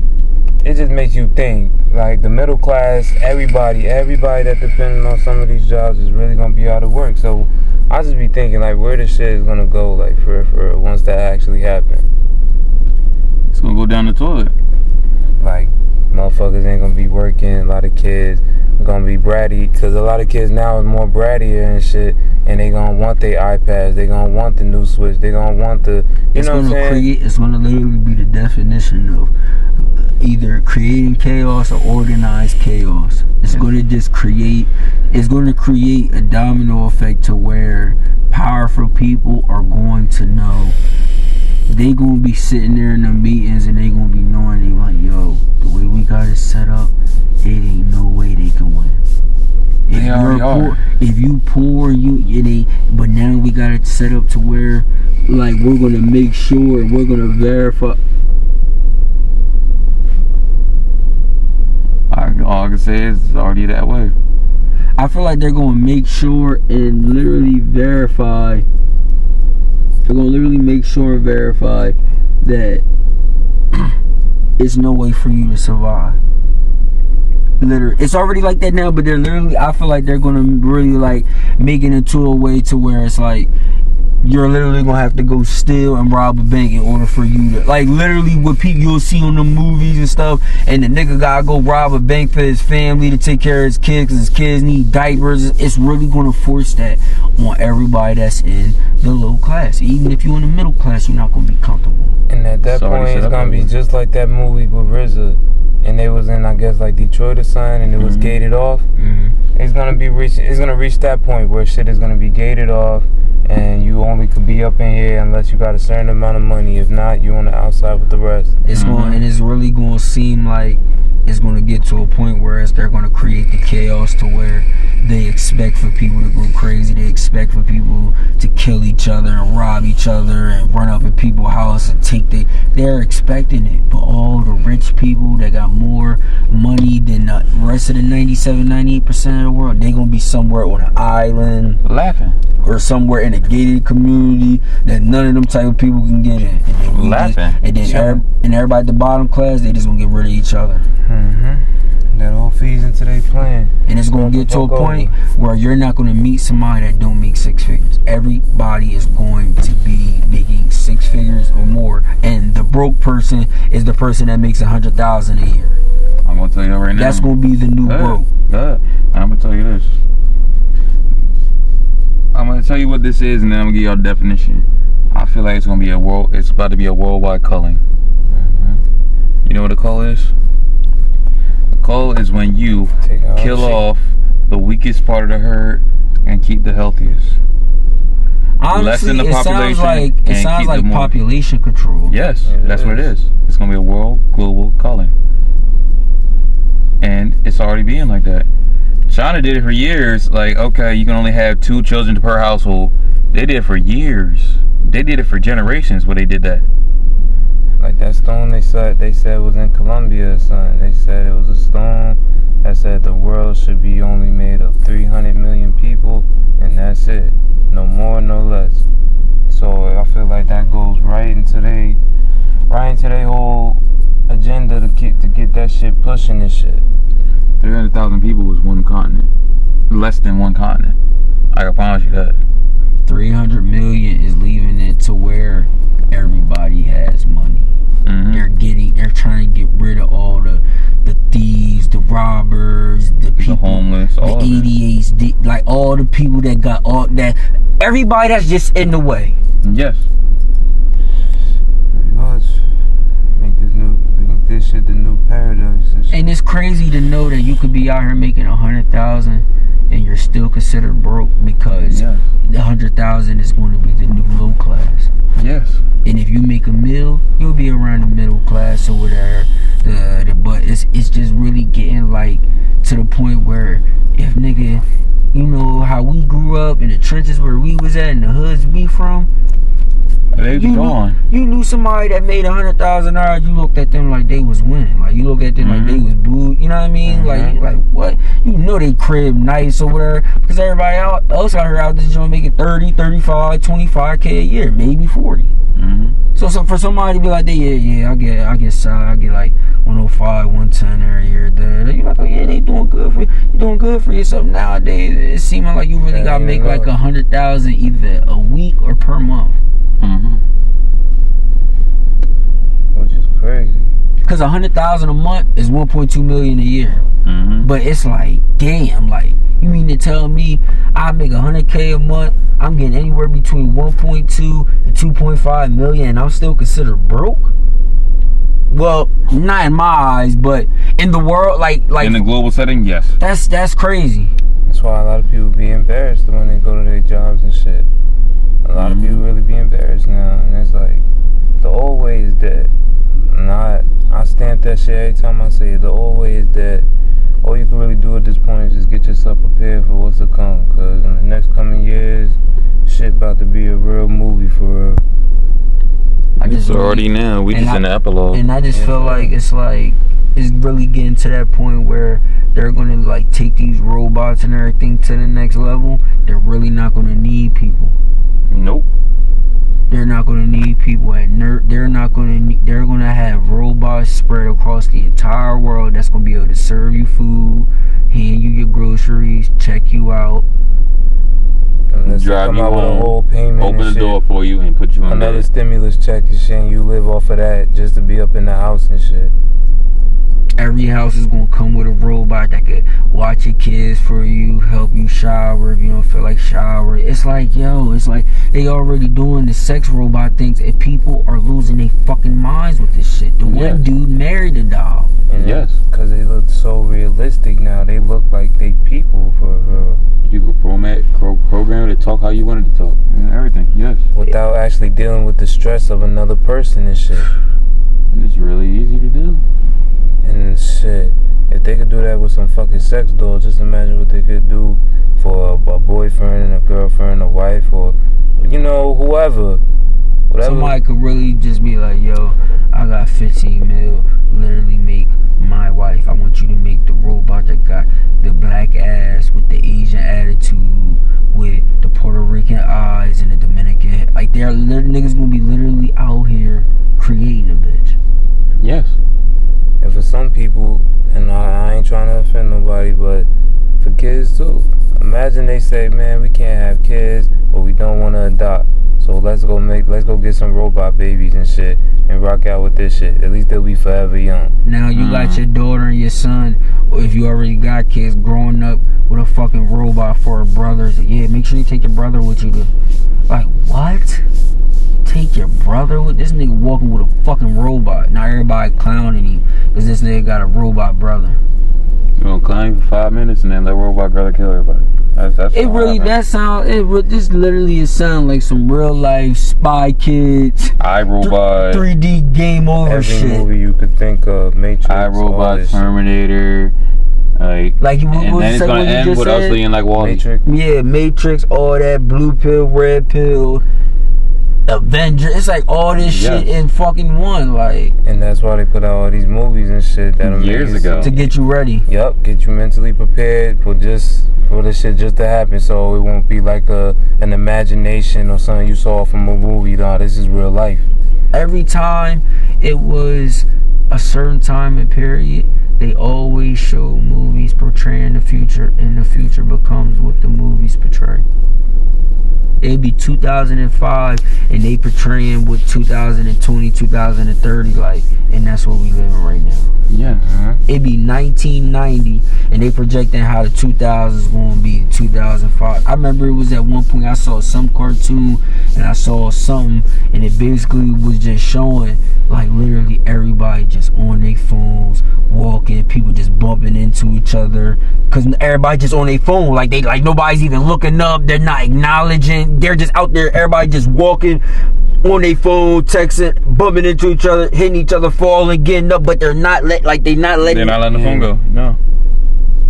it just makes you think, like, the middle class, everybody that depending on some of these jobs is really gonna be out of work. So I just be thinking, like, where this shit is gonna go, like, for once that actually happens. It's gonna go down the toilet. Like, motherfuckers ain't gonna be working. A lot of kids gonna be bratty, because a lot of kids now is more brattier and shit, and they gonna want their iPads, they gonna want the new Switch, they gonna want the, you know what I'm saying? It's gonna literally be the definition of either creating chaos or organized chaos. It's gonna just create, it's gonna create a domino effect to where powerful people are going to know. They gonna be sitting there in the meetings and they gonna be knowing, they like, yo, the way we got it set up, it ain't no way they can win. If they already are. If you poor, it ain't. But now we got it set up to where, like, we're gonna make sure and we're gonna verify. All I can say is it's already that way. I feel like they're gonna make sure and literally verify. They're gonna literally make sure and verify that it's no way for you to survive. Literally, it's already like that now, but they're literally, I feel like they're gonna really, like, make it into a way to where it's like you're literally gonna have to go steal and rob a bank in order for you to, like, literally what people you'll see on the movies and stuff, and the nigga gotta go rob a bank for his family to take care of his kids because his kids need diapers. It's really gonna force that on everybody that's in the low class. Even if you're in the middle class, you're not gonna be comfortable. And at that point, it's gonna be just like that movie with RZA, and they was in, I guess, like Detroit or something, and it was gated off. It's gonna reach that point where shit is gonna be gated off, and you only could be up in here unless you got a certain amount of money. If not, you on the outside with the rest. It's going, and it's really gonna seem like it's gonna get to a point where they're gonna create the chaos to where they expect for people to go crazy. They expect for people to kill each other and rob each other and run up in people's house and take they're expecting it. But all the rich people that got more money than the rest of the 97-98% of the world, they gonna be somewhere on an island laughing, or somewhere in a gated community that none of them type of people can get in. And then laughing. Everybody at the bottom class, they just gonna get rid of each other. That all feeds into their plan. And it's gonna get to a point where you're not gonna meet somebody that don't make six figures. Everybody is going to be making 6 figures or more, and the broke person is the person that makes 100,000 a year. I'm gonna tell you that right now. That's gonna be the new broke. I'm gonna tell you this. I'm gonna tell you what this is, and then I'm gonna give y'all the definition. I feel like it's gonna be it's about to be a worldwide culling. You know what a cull is? A cull is when you kill off the weakest part of the herd and keep the healthiest. Honestly, lessen the population. It sounds like population control. Yes, that's what it is. It's gonna be a world global culling, and it's already being like that. China did it for years. Like, okay, you can only have 2 children per household. They did it for years. They did it for generations where they did that. Like that stone they said was in Colombia or something. They said it was a stone that said the world should be only made of 300 million people, and that's it. No more, no less. So I feel like that goes right into their whole agenda to get that shit pushing and shit. 300,000 people was one continent. Less than one continent. I can promise you that. 300 million is leaving it to where everybody has money. They're trying to get rid of all the thieves, the robbers, the people, the homeless, all the ADHD, like all the people that got all that. Everybody that's just in the way. Yes. it's crazy to know that you could be out here making 100,000 and you're still considered broke because the 100,000 is going to be the new low class. Yes. And if you make a meal, you'll be around the middle class or whatever. But it's just really getting like to the point where if nigga, you know how we grew up in the trenches where we was at in the hoods we from. They be gone. You knew somebody that made $100,000. You looked at them like they was winning. Like you looked at them like they was booed. You know what I mean? Like what? You know they crib nice or whatever. Because everybody else out here out this joint making 30, 35, 25K a year, maybe 40. So for somebody to be like, I get like 105, 110 every year. You're like, oh yeah, they doing good for you. You doing good for yourself nowadays. It's seeming like you really gotta make like 100,000 either a week or per month. Which is crazy. Cause 100,000 a month is 1.2 million a year. But it's like, damn, like you mean to tell me I make 100K a month, I'm getting anywhere between 1.2 and 2.5 million, and I'm still considered broke? Well, not in my eyes, but in the world, like in the global setting, yes. That's crazy. That's why a lot of people be embarrassed when they go to their jobs and shit. A lot of people really be embarrassed now, and it's like the old way is dead. And I stamp that shit every time I say it. The old way is dead. All you can really do at this point is just get yourself prepared for what's to come. Because in the next coming years, shit about to be a real movie for real. It's already now. We just in the epilogue. And I just feel like it's really getting to that point where they're gonna like take these robots and everything to the next level. They're really not gonna need people. Nope. They're not gonna need people they're gonna have robots spread across the entire world that's gonna be able to serve you food, hand you your groceries, check you out, drive you home, open the door for you, and put you in another bed. stimulus check and shit, and you live off of that just to be up in the house and shit. Every house is gonna come with a robot that could watch your kids for you, help you shower if you don't feel like showering. It's like, they already doing the sex robot things, and people are losing their fucking minds with this shit. The one dude married a doll. Yes. Because they look so realistic now. They look like they people for real. You could program to talk how you wanted to talk and everything. Yes. Without actually dealing with the stress of another person and shit. It's really easy to do. And shit, if they could do that with some fucking sex doll, just imagine what they could do for a boyfriend and a girlfriend, a wife, or you know, whoever. Whatever. Somebody could really just be like, yo, I got 15 mil, literally make my wife. I want you to make the robot that got the black ass with the Asian attitude, with the Puerto Rican eyes and the Dominican head. Like, niggas gonna be literally out here creating a bitch. Yes. And for some people, and I ain't trying to offend nobody, but for kids too. Imagine they say, man, we can't have kids, but we don't want to adopt. So let's go get some robot babies and shit and rock out with this shit. At least they'll be forever young. Now you got your daughter and your son, or if you already got kids, growing up with a fucking robot for a brother. Yeah, make sure you take your brother with you to. Like, what? Take your brother with this nigga walking with a fucking robot. Now everybody clowning him because this nigga got a robot brother. You gonna clown for 5 minutes and then let robot brother kill everybody. That's it really this literally sound like some real life Spy Kids, iRobot, 3D game over shit. Every movie you could think of, Matrix, iRobot, Terminator, and then it's gonna end with us being like Wall-E. Matrix. Yeah, Matrix, all that, blue pill, red pill, Avenger. It's like all this shit in fucking one, like. And that's why they put out all these movies and shit that years ago to get you ready. Yep, get you mentally prepared for this shit just to happen, so it won't be like an imagination or something you saw from a movie. Nah, this is real life. Every time it was a certain time and period, they always show movies portraying the future, and the future becomes what the movies portray. It'd be 2005 and they portraying what 2020, 2030 like, and that's what we living right now. Yeah. It'd be 1990, and they projecting how the 2000s going to be 2005. I remember it was at one point I saw some cartoon, and I saw something, and it basically was just showing, like, literally everybody just on their phones, walking, people just bumping into each other, because everybody just on their phone, like nobody's even looking up, they're not acknowledging, they're just out there, everybody just walking on their phone, texting, bumping into each other, hitting each other, falling, getting up, but they're not letting They're not letting the phone go. No.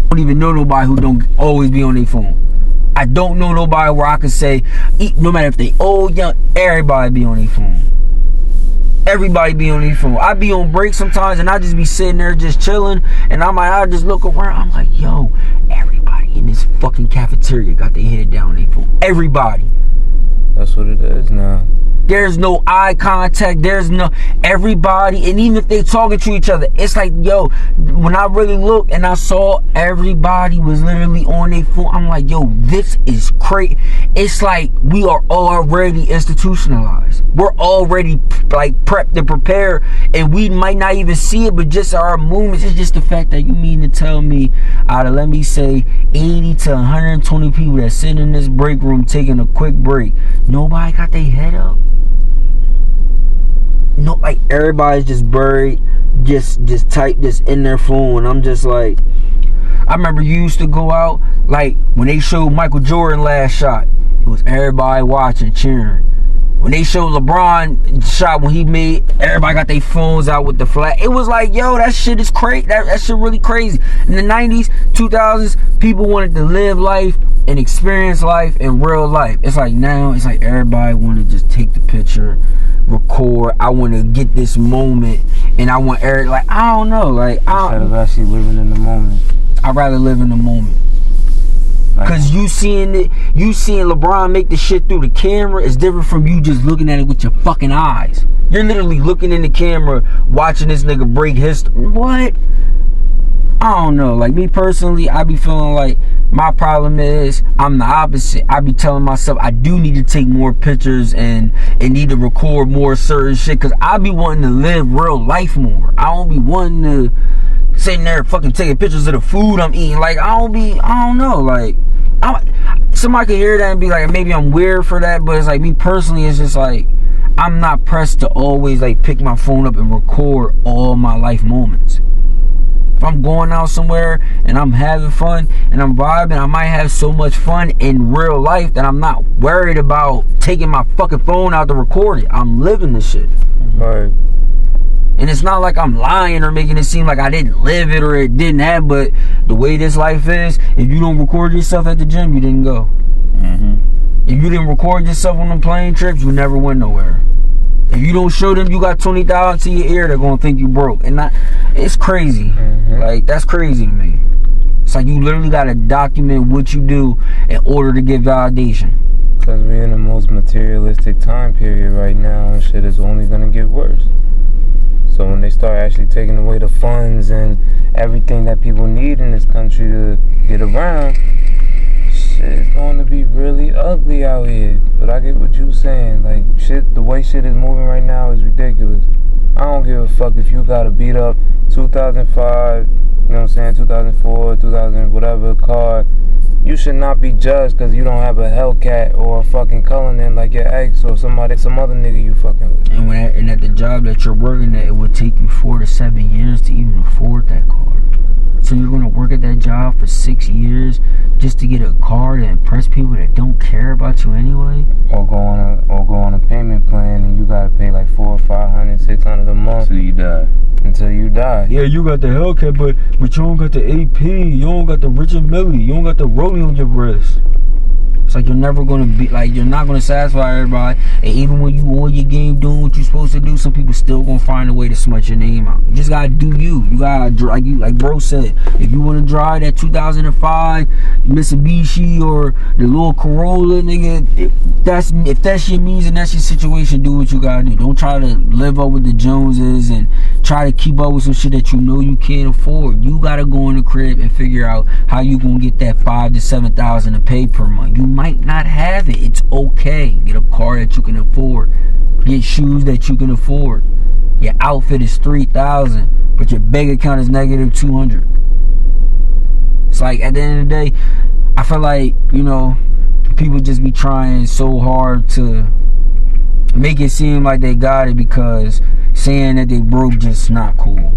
I don't even know nobody who don't always be on their phone. I don't know nobody where I can say, no matter if they old, young, everybody be on their phone. Everybody be on their phone. I be on break sometimes, and I just be sitting there just chilling, and I just look around. I'm like, yo, everybody in this fucking cafeteria got their head down on their phone. Everybody. That's what it is now. There's no eye contact. There's no everybody, and even if they talking to each other, it's like, yo, when I really looked and I saw everybody was literally on their phone, I'm like, yo, this is crazy. It's like we are already institutionalized. We're already like prepped and prepared, and we might not even see it, but just our movements. It's just the fact that you mean to tell me out of, let me say, 80 to 120 people that sit in this break room taking a quick break, nobody got their head up. No, like everybody's just buried, just type this in their phone. I'm just like, I remember you used to go out, like when they showed Michael Jordan last shot, it was everybody watching, cheering. When they showed LeBron shot when he made, everybody got their phones out with the flag. It was like, yo, that shit is crazy. That shit really crazy. In the 90s, 2000s, people wanted to live life and experience life in real life. It's like now, it's like everybody want to just take the picture, record. I want to get this moment, and I want Eric, like, I don't know, like, instead of actually living in the moment. I'd rather live in the moment. Cause you seeing LeBron make the shit through the camera is different from you just looking at it with your fucking eyes. You're literally looking in the camera, watching this nigga break history. What? I don't know. Like, me personally, I be feeling like my problem is I'm the opposite. I be telling myself I do need to take more pictures and need to record more certain shit, cause I be wanting to live real life more. I don't be wanting to sitting there fucking taking pictures of the food I'm eating. Like, I don't know, like, somebody could hear that and be like, maybe I'm weird for that, but it's like, me personally, it's just like, I'm not pressed to always like pick my phone up and record all my life moments. If I'm going out somewhere and I'm having fun and I'm vibing, I might have so much fun in real life that I'm not worried about taking my fucking phone out to record it. I'm living the shit. Right. And it's not like I'm lying or making it seem like I didn't live it or it didn't happen, but the way this life is, if you don't record yourself at the gym, you didn't go. If you didn't record yourself on them plane trips, you never went nowhere. If you don't show them you got 20,000 to your ear, they're gonna think you broke. And it's crazy. Like, that's crazy to me. It's like you literally gotta document what you do in order to get validation. Because we're in the most materialistic time period right now, and shit is only gonna get worse. So when they start actually taking away the funds and everything that people need in this country to get around, shit is going to be really ugly out here. But I get what you're saying. Like, shit, the way shit is moving right now is ridiculous. I don't give a fuck if you got a beat up 2005, you know what I'm saying, 2004, 2000, whatever car. You should not be judged because you don't have a Hellcat or a fucking Cullinan like your ex or some other nigga you fucking with. And at the job that you're working at, it would take you 4 to 7 years to even afford that car. So you're gonna work at that job for 6 years just to get a car to impress people that don't care about you anyway? Or go on a payment plan and you gotta pay like $400, $500, $600 a month until you die. Yeah, you got the Hellcat, but you don't got the AP, you don't got the Richard Mille, you don't got the Rollie on your wrist. It's like you're never gonna be like, you're not gonna satisfy everybody, and even when you on your game doing what you're supposed to do, some people still gonna find a way to smut your name out. You just gotta do you. You gotta, like bro said, if you wanna drive that 2005 Mitsubishi or the little Corolla, nigga, if that's your means and that's your situation, do what you gotta do. Don't try to live up with the Joneses and try to keep up with some shit that you know you can't afford. You gotta go in the crib and figure out how you gonna get that $5,000 to $7,000 to pay per month. You might not have it. It's okay. Get a car that you can afford. Get shoes that you can afford. Your outfit is $3,000. but your bank account is negative 200. It's like at the end of the day, I feel like, you know, people just be trying so hard to make it seem like they got it, because saying that they broke just not cool.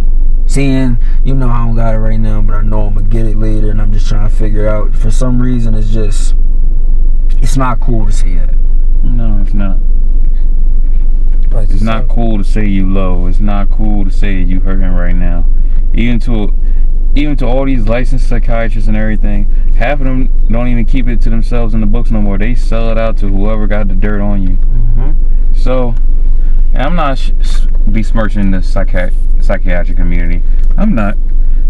Saying, you know, I don't got it right now, but I know I'm gonna get it later, and I'm just trying to figure out. For some reason, it's not cool to say that. No, it's not. It's not cool to say you low. It's not cool to say you hurting right now. Even to all these licensed psychiatrists and everything, half of them don't even keep it to themselves in the books no more. They sell it out to whoever got the dirt on you. So, and I'm not besmirching the psychiatric community. I'm not.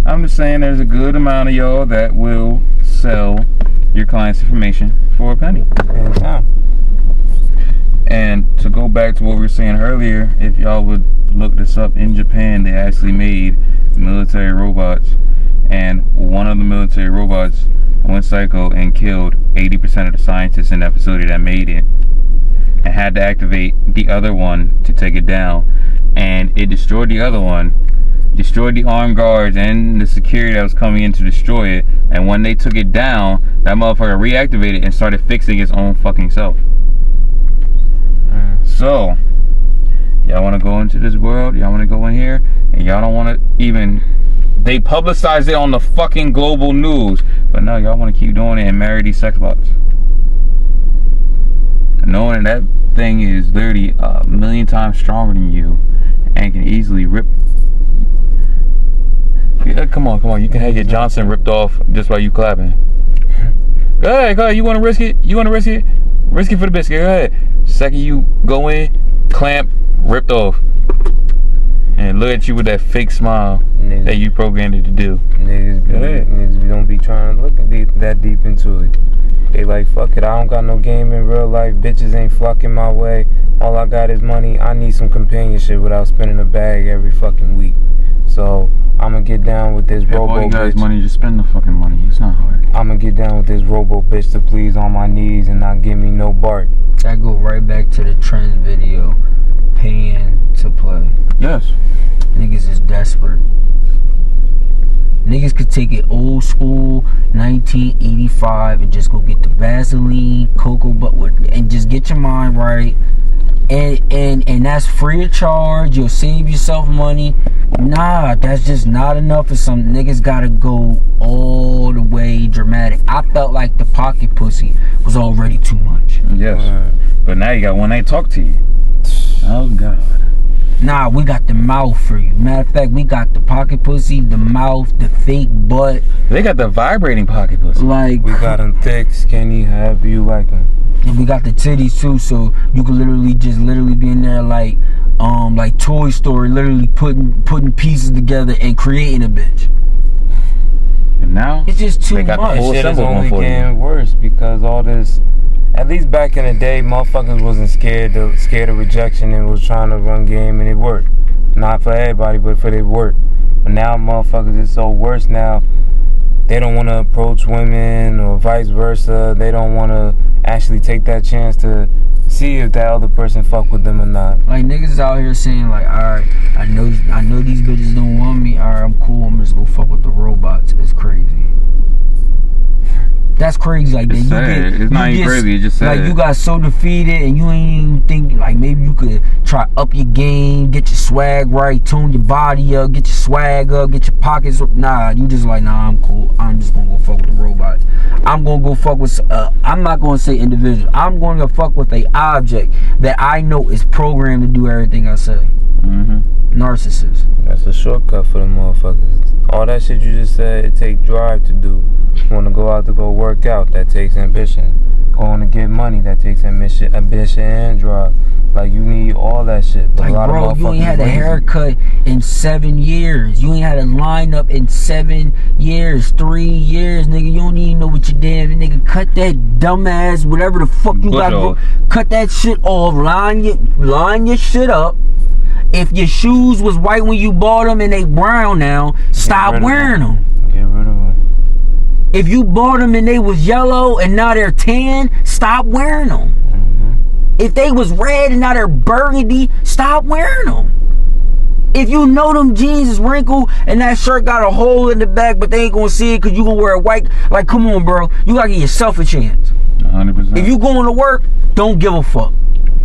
I'm just saying there's a good amount of y'all that will sell your client's information for a penny. Yeah. And to go back to what we were saying earlier, if y'all would look this up, in Japan they actually made military robots, and one of the military robots went psycho and killed 80% of the scientists in that facility that made it, and had to activate the other one to take it down, and it destroyed the other one, destroyed the armed guards and the security that was coming in to destroy it. And when they took it down, that motherfucker reactivated and started fixing its own fucking self. So y'all want to go into this world, y'all want to go in here, and y'all don't want to even, they publicized it on the fucking global news, but no, y'all want to keep doing it and marry these sex bots, knowing that thing is literally a million times stronger than you and can easily rip. Yeah, come on, you can have your Johnson ripped off just by you clapping. Go ahead, you want to risk it? Risk it for the biscuit, go ahead. Second you go in, clamp, ripped off, and look at you with that fake smile that you programmed it to do. Niggas don't be trying to look that deep into it. They like, fuck it, I don't got no game in real life. Bitches ain't flocking my way. All I got is money. I need some companionship without spending a bag every fucking week. So I'm gonna get down with this robo bitch. All you got is money, just spend the fucking money. It's not hard. I'm gonna get down with this robo bitch to please on my knees and not give me no bark. I go right back to the trend video, paying to play. Yes. Niggas is desperate. Niggas could take it old school, 1985, and just go get the Vaseline, cocoa butter, and just get your mind right. And that's free of charge. You'll save yourself money. Nah, that's just not enough. For some niggas gotta go all the way dramatic. I felt like the pocket pussy was already too much. Yes. But now you got one they talk to you. Oh God. Nah, we got the mouth for you. Matter of fact, we got the pocket pussy, the mouth, the fake butt. They got the vibrating pocket pussy. Like, we got them thick, skinny, however you like them. And we got the titties too, so you can literally be in there like Toy Story, literally putting pieces together and creating a bitch. And now it's just too much. This shit is only getting worse because all this. At least back in the day, motherfuckers wasn't scared of rejection and was trying to run game, and it worked. Not for everybody, but for it worked. But now motherfuckers, it's so worse now. They don't want to approach women or vice versa. They don't want to actually take that chance to see if that other person fuck with them or not. Like niggas is out here saying like, alright, I know these bitches don't want me. Alright, I'm cool. I'm just gonna fuck with the robots. It's crazy. That's crazy. Like it's that it's not even crazy. It's just sad. Like you got so defeated and you ain't even think like maybe you could try up your game, get your swag right, tune your body up, get your swag up, get your pockets up. Nah, you just like, nah, I'm cool. I'm just gonna go fuck with the robots. I'm gonna go fuck with. I'm not gonna say individual. I'm going to fuck with a object that I know is programmed to do everything I say. Narcissist. That's a shortcut for the motherfuckers. All that shit you just said, it takes drive to do. You want to go out to go work out, that takes ambition. Going to get money, that takes ambition and drive. Like, you need all that shit. But like, bro, you ain't had a haircut in 7 years. You ain't had a lineup in 7 years, 3 years, nigga. You don't even know what you damn, nigga. Cut that dumbass, whatever the fuck you got. Cut that shit off. Line your shit up. If your shoes was white when you bought them and they brown now, stop wearing them. Get rid of them. If you bought them and they was yellow and now they're tan, stop wearing them. If they was red and now they're burgundy, stop wearing them. If you know them jeans is wrinkled and that shirt got a hole in the back, but they ain't gonna see it because you gonna wear a white, like, come on, bro. You gotta give yourself a chance. 100%. If you going to work, don't give a fuck.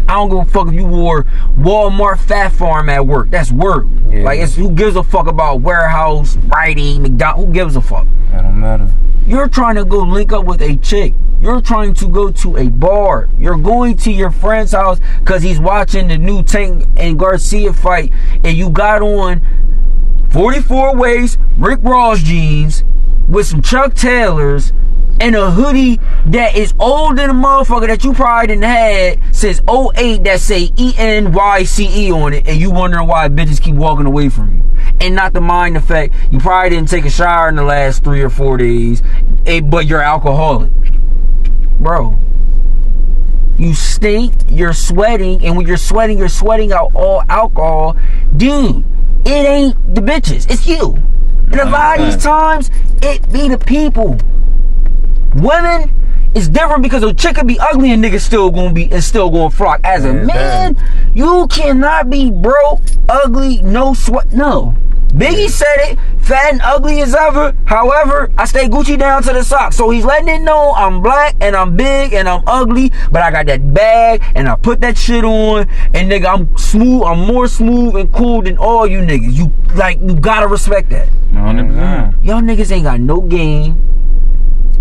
I don't give a fuck if you wore Walmart Fat Farm at work. That's work. Yeah. Like, who gives a fuck about warehouse, Rite McDonald's? Who gives a fuck? That don't matter. You're trying to go link up with a chick. You're trying to go to a bar. You're going to your friend's house because he's watching the new Tank and Garcia fight, and you got on 44 waist Rick Ross jeans with some Chuck Taylors and a hoodie that is older than a motherfucker that you probably didn't had since 08 that say ENYCE on it, and you wondering why bitches keep walking away from you. And not to mind the fact you probably didn't take a shower in the last 3 or 4 days, but you're alcoholic. Bro, you stink, you're sweating, and when you're sweating out all alcohol. Dude, it ain't the bitches, it's you. And a lot of these times, it be the people. Women, it's different because a chick could be ugly and niggas still gonna flock. As a man, you cannot be broke, ugly, no sweat. No. Biggie said it, fat and ugly as ever. However, I stay Gucci down to the socks. So he's letting it know I'm black and I'm big and I'm ugly, but I got that bag and I put that shit on, and nigga, I'm smooth. I'm more smooth and cool than all you niggas. You gotta respect that. 100%. Y'all niggas ain't got no game.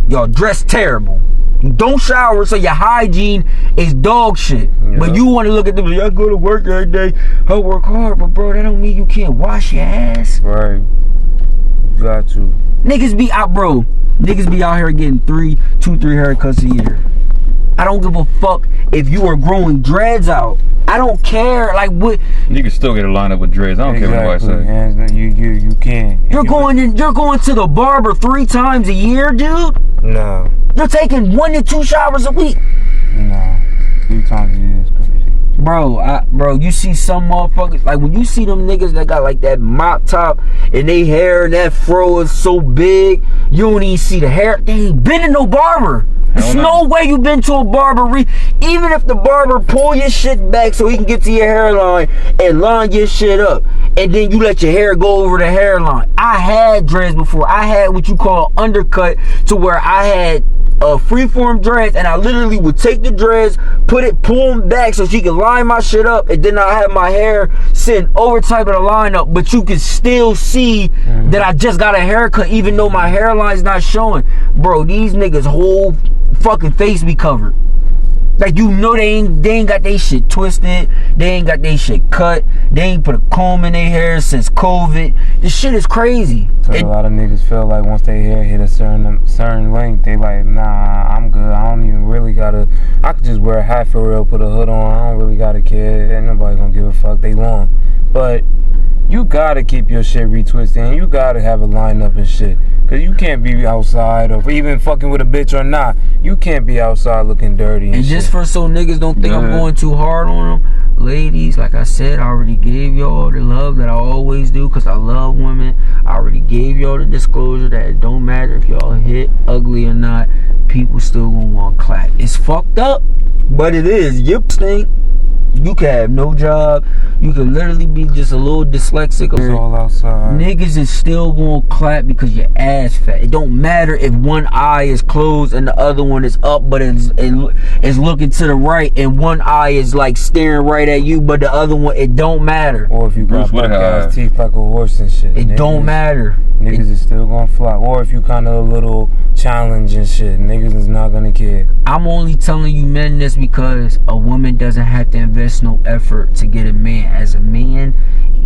Y'all dress terrible. You don't shower, so your hygiene is dog shit. Yeah. But you want to look at them like, I go to work every day, I work hard, but bro, that don't mean you can't wash your ass. Right. You got to. Niggas be out, bro. Niggas be out here getting 2-3 haircuts a year. I don't give a fuck if you are growing dreads out. I don't care. Like what? You can still get a lineup with dreads. I don't care what nobody say. You can. You're going to the barber 3 times a year, dude. No. You're taking 1 to 2 showers a week. No. 3 times a year is crazy. Bro, you see some motherfuckers, like when you see them niggas that got like that mop top and they hair and that fro is so big, you don't even see the hair. They ain't been to no barber. There's no way you been to a barber. Even if the barber pull your shit back so he can get to your hairline and line your shit up, and then you let your hair go over the hairline. I had dreads before. I had what you call undercut, to where I had freeform dreads, and I literally would take the dreads, pull them back so she could line my shit up, and then I have my hair sitting over type of the lineup, but you can still see that I just got a haircut even though my hairline's not showing. Bro, these niggas whole fucking face be covered. Like, you know, they ain't got they shit twisted, they ain't got they shit cut, they ain't put a comb in their hair since COVID. This shit is crazy. So a lot of niggas feel like once their hair hit a certain length, they like, nah, I'm good. I don't even really gotta. I could just wear a hat for real, put a hood on. I don't really gotta care. Ain't nobody gonna give a fuck. They long, but you gotta keep your shit retwisted, and you gotta have a lineup and shit. Cause you can't be outside, or even fucking with a bitch or not, you can't be outside looking dirty and just for so niggas don't think I'm going too hard on them, ladies, like I said, I already gave y'all the love that I always do, cause I love women. I already gave y'all the disclosure that it don't matter if y'all hit ugly or not, people still gonna want to clap. It's fucked up, but it is. Yep, stink. You can have no job. You can literally be just a little dyslexic. It's all outside. Niggas is still gonna clap because your ass fat. It don't matter if one eye is closed and the other one is up, but it's looking to the right, and one eye is like staring right at you, but the other one, it don't matter. Or if you got black ass teeth like a horse and shit. It don't matter. Niggas is still gonna flock. Or if you kind of a little challenge and shit, niggas is not gonna care. I'm only telling you men this because a woman doesn't have to invest no effort to get a man. As a man,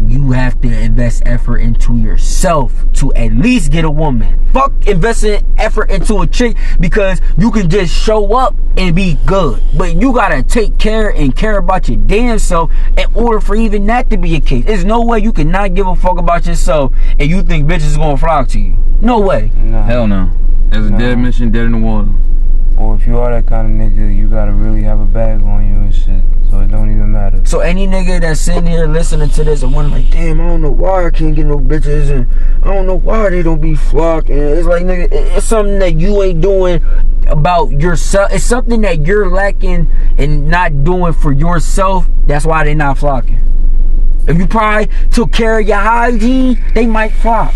you have to invest effort into yourself to at least get a woman. Fuck investing effort into a chick because you can just show up and be good, but you gotta take care and care about your damn self in order for even that to be a case. There's no way you can not give a fuck about yourself and you think bitches is gonna flock to you. No way. No. Hell no. There's a dead mission dead in the water. Or if you are that kind of nigga, you gotta really have a bag on you and shit, so it don't even matter. So any nigga that's sitting here listening to this and wondering like, damn, I don't know why I can't get no bitches, and I don't know why they don't be flocking. It's like, nigga, it's something that you ain't doing about yourself. It's something that you're lacking and not doing for yourself. That's why they not flocking. If you probably took care of your hygiene, they might flop.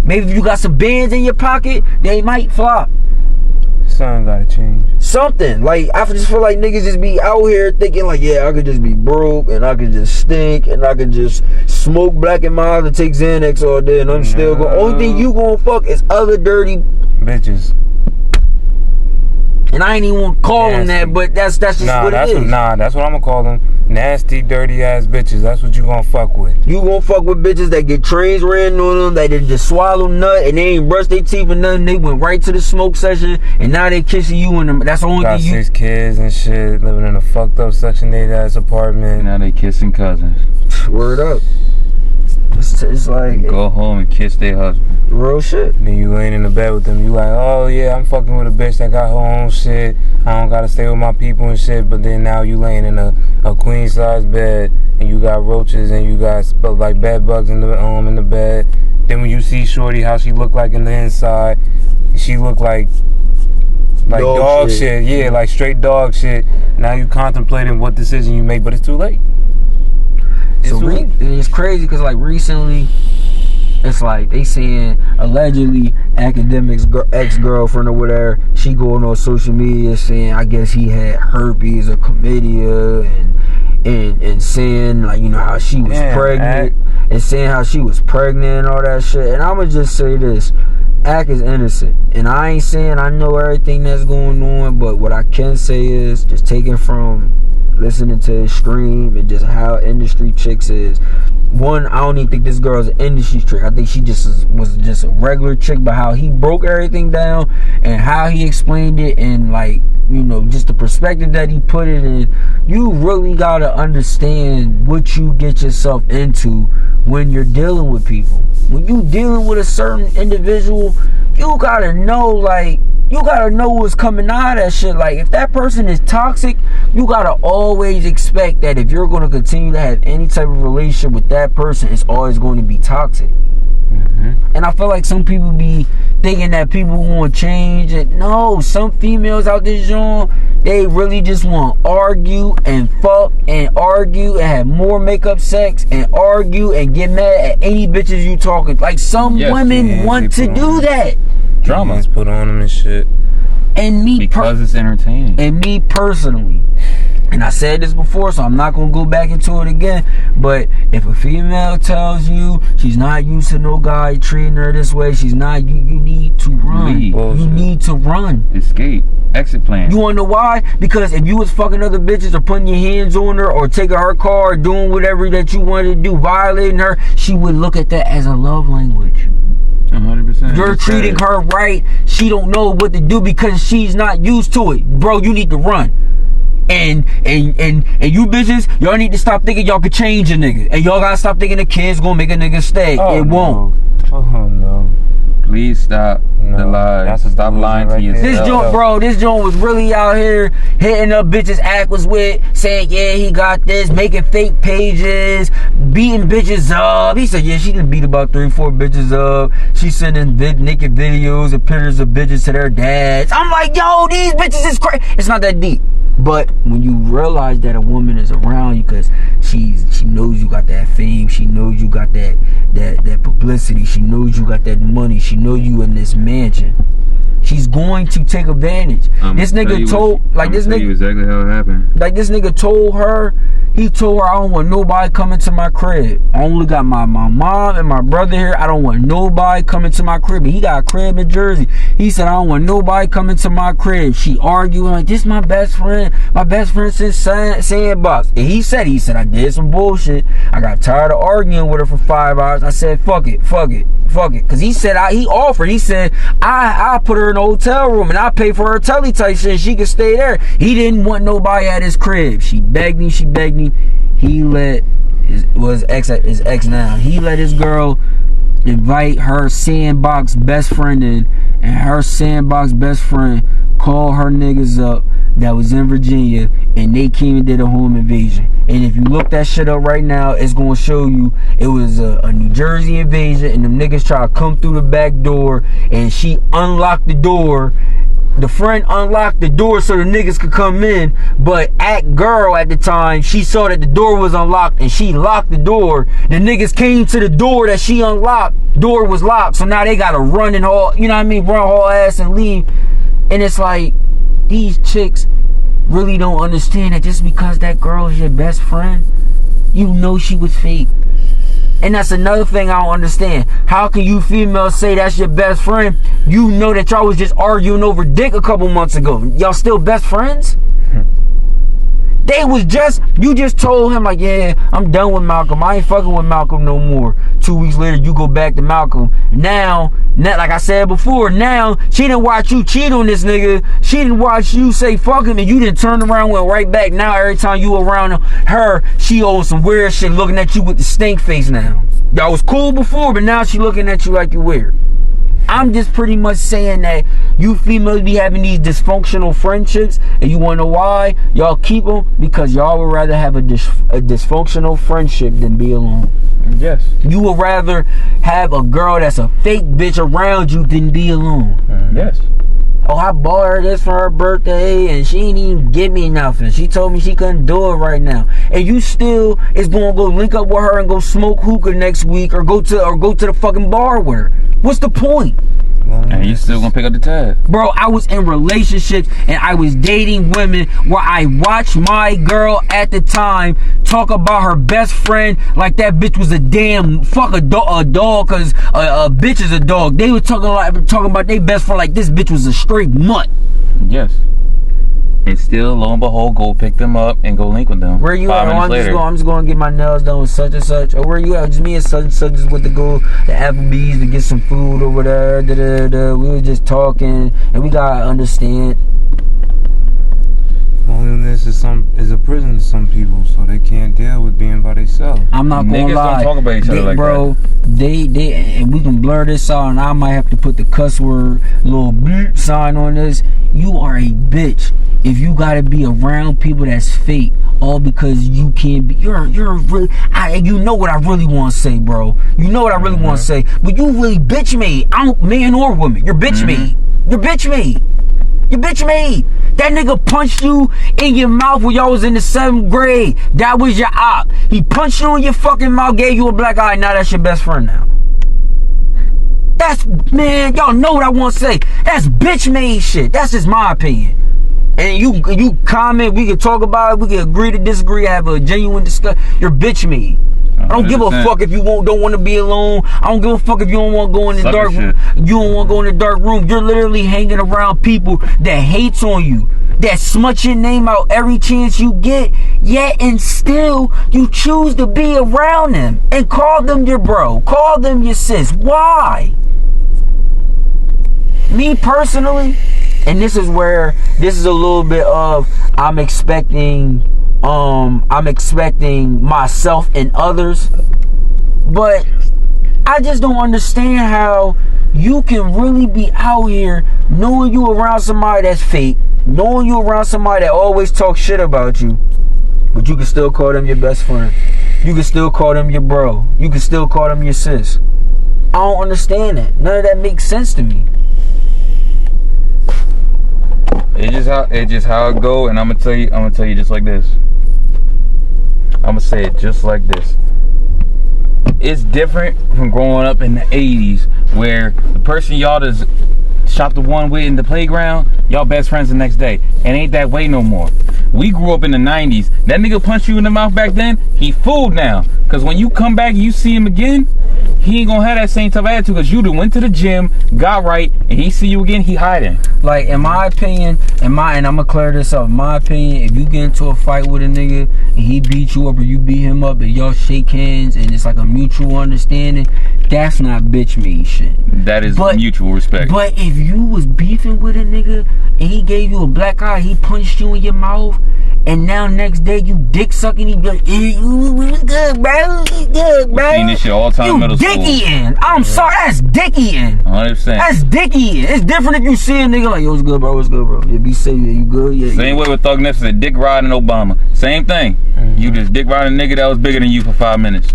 Maybe if you got some bands in your pocket, they might flop. Something gotta change. Something. Like, I just feel like niggas just be out here thinking like, yeah, I could just be broke and I could just stink and I could just smoke black and mild and take Xanax all day and I'm still going. Only thing you gonna fuck is other dirty bitches. And I ain't even want to call them that, but that's just what it is. That's what I'm gonna call them. Nasty, dirty ass bitches. That's what you gonna fuck with. You gonna fuck with bitches that get trains ran on them, that did just swallow nut and they ain't brush their teeth or nothing. They went right to the smoke session and now they kissing you in them. That's the only thing you. Got 6 kids and shit, living in a fucked up Section 8 ass apartment. Now they kissing cousins. Word up. It's like go home and kiss their husband. Real shit. Then you laying in the bed with them. You like, oh yeah, I'm fucking with a bitch that got her own shit. I don't gotta stay with my people and shit. But then now you laying in a queen size bed and you got roaches and you got like bed bugs in the bed. Then when you see Shorty how she look like in the inside, she look like dog shit. Yeah, like straight dog shit. Now you contemplating what decision you make, but it's too late. It's crazy because like recently, it's like they saying allegedly Academic's ex-girlfriend or whatever, she going on social media saying I guess he had herpes or chlamydia and saying like, you know, how she was pregnant and saying how she was pregnant and all that shit. And I'ma just say this, Ack is innocent, and I ain't saying I know everything that's going on, but what I can say is just taking from listening to his stream and just how industry chicks is. One, I don't even think this girl's an industry chick. I think she was just a regular chick, but how he broke everything down and how he explained it and like, you know, just the perspective that he put it in. You really gotta understand what you get yourself into when you're dealing with people. When you dealing with a certain individual, you gotta know, like, you gotta know what's coming out of that shit. Like, if that person is toxic, you gotta always expect that if you're gonna continue to have any type of relationship with that person, it's always going to be toxic. And I feel like some people be thinking that people want to change it. No, some females out there, John, they really just want to argue and fuck and argue and have more makeup sex and argue and get mad at any bitches you talking. Like, some women want to do that. Drama. Just put on them and shit. And me because it's entertaining. And me personally, and I said this before, so I'm not gonna go back into it again, but if a female tells you she's not used to no guy treating her this way, she's not, you need to run. Leave. You need to run. Escape. Exit plan. You wanna know why? Because if you was fucking other bitches or putting your hands on her or taking her car or doing whatever that you wanted to do, violating her, she would look at that as a love language. 100%. You're treating her right. She don't know what to do because she's not used to it. Bro, you need to run. And you bitches, y'all need to stop thinking y'all could change a nigga. And y'all gotta stop thinking the kids gonna make a nigga stay. It won't. Oh no. Please stop the lies. Stop lying to yourself. This joint was really out here hitting up bitches Ack was with, saying, yeah, he got this, making fake pages, beating bitches up. He said, yeah, she done beat about 3-4 bitches up. She's sending naked videos and pictures of bitches to their dads. I'm like, yo, these bitches is crazy. It's not that deep. But when you realize that a woman is around you because she knows you got that fame, she knows you got that publicity, she knows you got that money, she knows you in this mansion, she's going to take advantage. This nigga told exactly how it happened. Like, this nigga told her, he told her, I don't want nobody coming to my crib. I only got my mom and my brother here. I don't want nobody coming to my crib. And he got a crib in Jersey. He said, I don't want nobody coming to my crib. She arguing like, this my best friend. My best friend since Sandbox. And he said, I did some bullshit. I got tired of arguing with her for 5 hours. I said, fuck it. Cause he said, he offered. He said, I put her in a hotel room and I pay for her telly type shit. She could stay there. He didn't want nobody at his crib. She begged me. He let his ex now. He let his girl invite her Sandbox best friend in, and her Sandbox best friend called her niggas up that was in Virginia, and they came and did a home invasion. And if you look that shit up right now, it's gonna show you it was a New Jersey invasion, and them niggas try to come through the back door, and she unlocked the door The friend unlocked the door so the niggas could come in, but girl at the time, she saw that the door was unlocked and she locked the door. The niggas came to the door that she unlocked. Door was locked, so now they gotta run and haul, you know what I mean, run haul ass and leave. And it's like, these chicks really don't understand that just because that girl is your best friend, you know she was fake. And that's another thing I don't understand. How can you females say that's your best friend? You know that y'all was just arguing over dick a couple months ago. Y'all still best friends? They was just, you just told him like, yeah, I'm done with Malcolm. I ain't fucking with Malcolm no more. 2 weeks later, you go back to Malcolm. Now, like I said before, now she didn't watch you cheat on this nigga. She didn't watch you say fuck him, and you didn't turn around and went right back. Now every time you around her, she owes some weird shit, looking at you with the stink face now. Y'all was cool before, but now she looking at you like you weird. I'm just pretty much saying that you females be having these dysfunctional friendships, and you want to know why? Y'all keep them because y'all would rather have a dysfunctional friendship than be alone. Yes. You would rather have a girl that's a fake bitch around you than be alone. Yes. Oh, I bought her this for her birthday and she didn't even give me nothing. She told me she couldn't do it right now. And you still is gonna go link up with her and go smoke hookah next week or go to the fucking bar with her. What's the point? And you still gonna pick up the tab. Bro, I was in relationships and I was dating women where I watched my girl at the time talk about her best friend like that bitch was a damn a dog, cause a bitch is a dog. They were talking about their best friend like this bitch was a straight mutt. Yes. And still, lo and behold, go pick them up and go link with them. Where you at? I'm just going to get my nails done with such and such. Or where you at? Just me and such and such just with to go to Applebee's to get some food over there. We were just talking, and we gotta understand. Loneliness is a prison to some people, so they can't deal with being by themselves. I'm not gonna Niggas lie, don't talk about each other like bro. that. They and we can blur this out, and I might have to put the cuss word little bleep sign on this. You are a bitch if you gotta be around people that's fake, all because you can't be. You're really. You know what I really want to say, bro. You know what I really want to say, but you really bitch made. I don't, man or woman. You're bitch made. You're bitch made. You bitch made. That nigga punched you in your mouth when y'all was in the 7th grade. That was your op. He punched you in your fucking mouth, gave you a black eye. Now that's your best friend now. That's, man, y'all know what I want to say. That's bitch made shit. That's just my opinion. And you comment, we can talk about it, we can agree to disagree, have a genuine discussion. You're bitch made. I don't give a fuck if you don't want to be alone. I don't give a fuck if you don't want to go in the dark room. You don't want to go in the dark room. You're literally hanging around people that hates on you, that smut your name out every chance you get, yet and still you choose to be around them and call them your bro, call them your sis. Why? Me personally, and this is a little bit of I'm expecting myself and others, but I just don't understand how you can really be out here knowing you around somebody that's fake, knowing you around somebody that always talks shit about you, but you can still call them your best friend. You can still call them your bro. You can still call them your sis. I don't understand that. None of that makes sense to me. It's just how it go, and I'm gonna tell you just like this. I'm gonna say it just like this. It's different from growing up in the 80s where the person y'all just shot the one with in the playground, y'all best friends the next day. It ain't that way no more. We grew up in the 90s. That nigga punched you in the mouth back then, he fooled now. Cause when you come back and you see him again, he ain't gonna have that same type of attitude because you done went to the gym, got right, and he see you again, he hiding. Like, in my opinion, and I'm gonna clear this up. In my opinion, if you get into a fight with a nigga and he beat you up or you beat him up and y'all shake hands and it's like a mutual understanding, that's not bitch made shit. That is mutual respect. But if you was beefing with a nigga and he gave you a black eye, he punched you in your mouth, and now next day you dick sucking, he be like, hey, what's good, bro? What's good, bro? We seen this shit all the time in middle school. Dicky-in. I'm sorry, that's dicky-in. 100%. That's dicky-in. It's different if you see a nigga like, yo, what's good, bro? What's good, bro? Yeah, be safe. Yeah, you good? Yeah. Same way with Thug Nipsey said, dick riding Obama. Same thing. You just dick riding a nigga that was bigger than you for 5 minutes.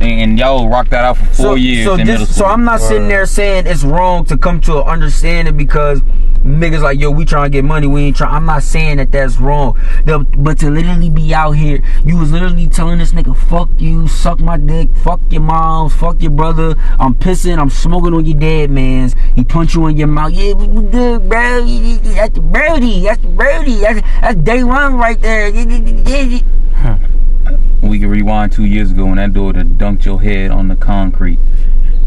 And y'all rocked that out for 4 years in middle school. So I'm not sitting there saying it's wrong to come to an understanding, because niggas like, yo, we trying to get money, we ain't trying. I'm not saying that that's wrong, but to literally be out here, you was literally telling this nigga, fuck you, suck my dick, fuck your moms, fuck your brother, I'm pissing, I'm smoking on your dead mans, he punch you in your mouth, yeah, we good, bro, that's the Brody, that's day one right there. We can rewind 2 years ago when that dude had dunked your head on the concrete.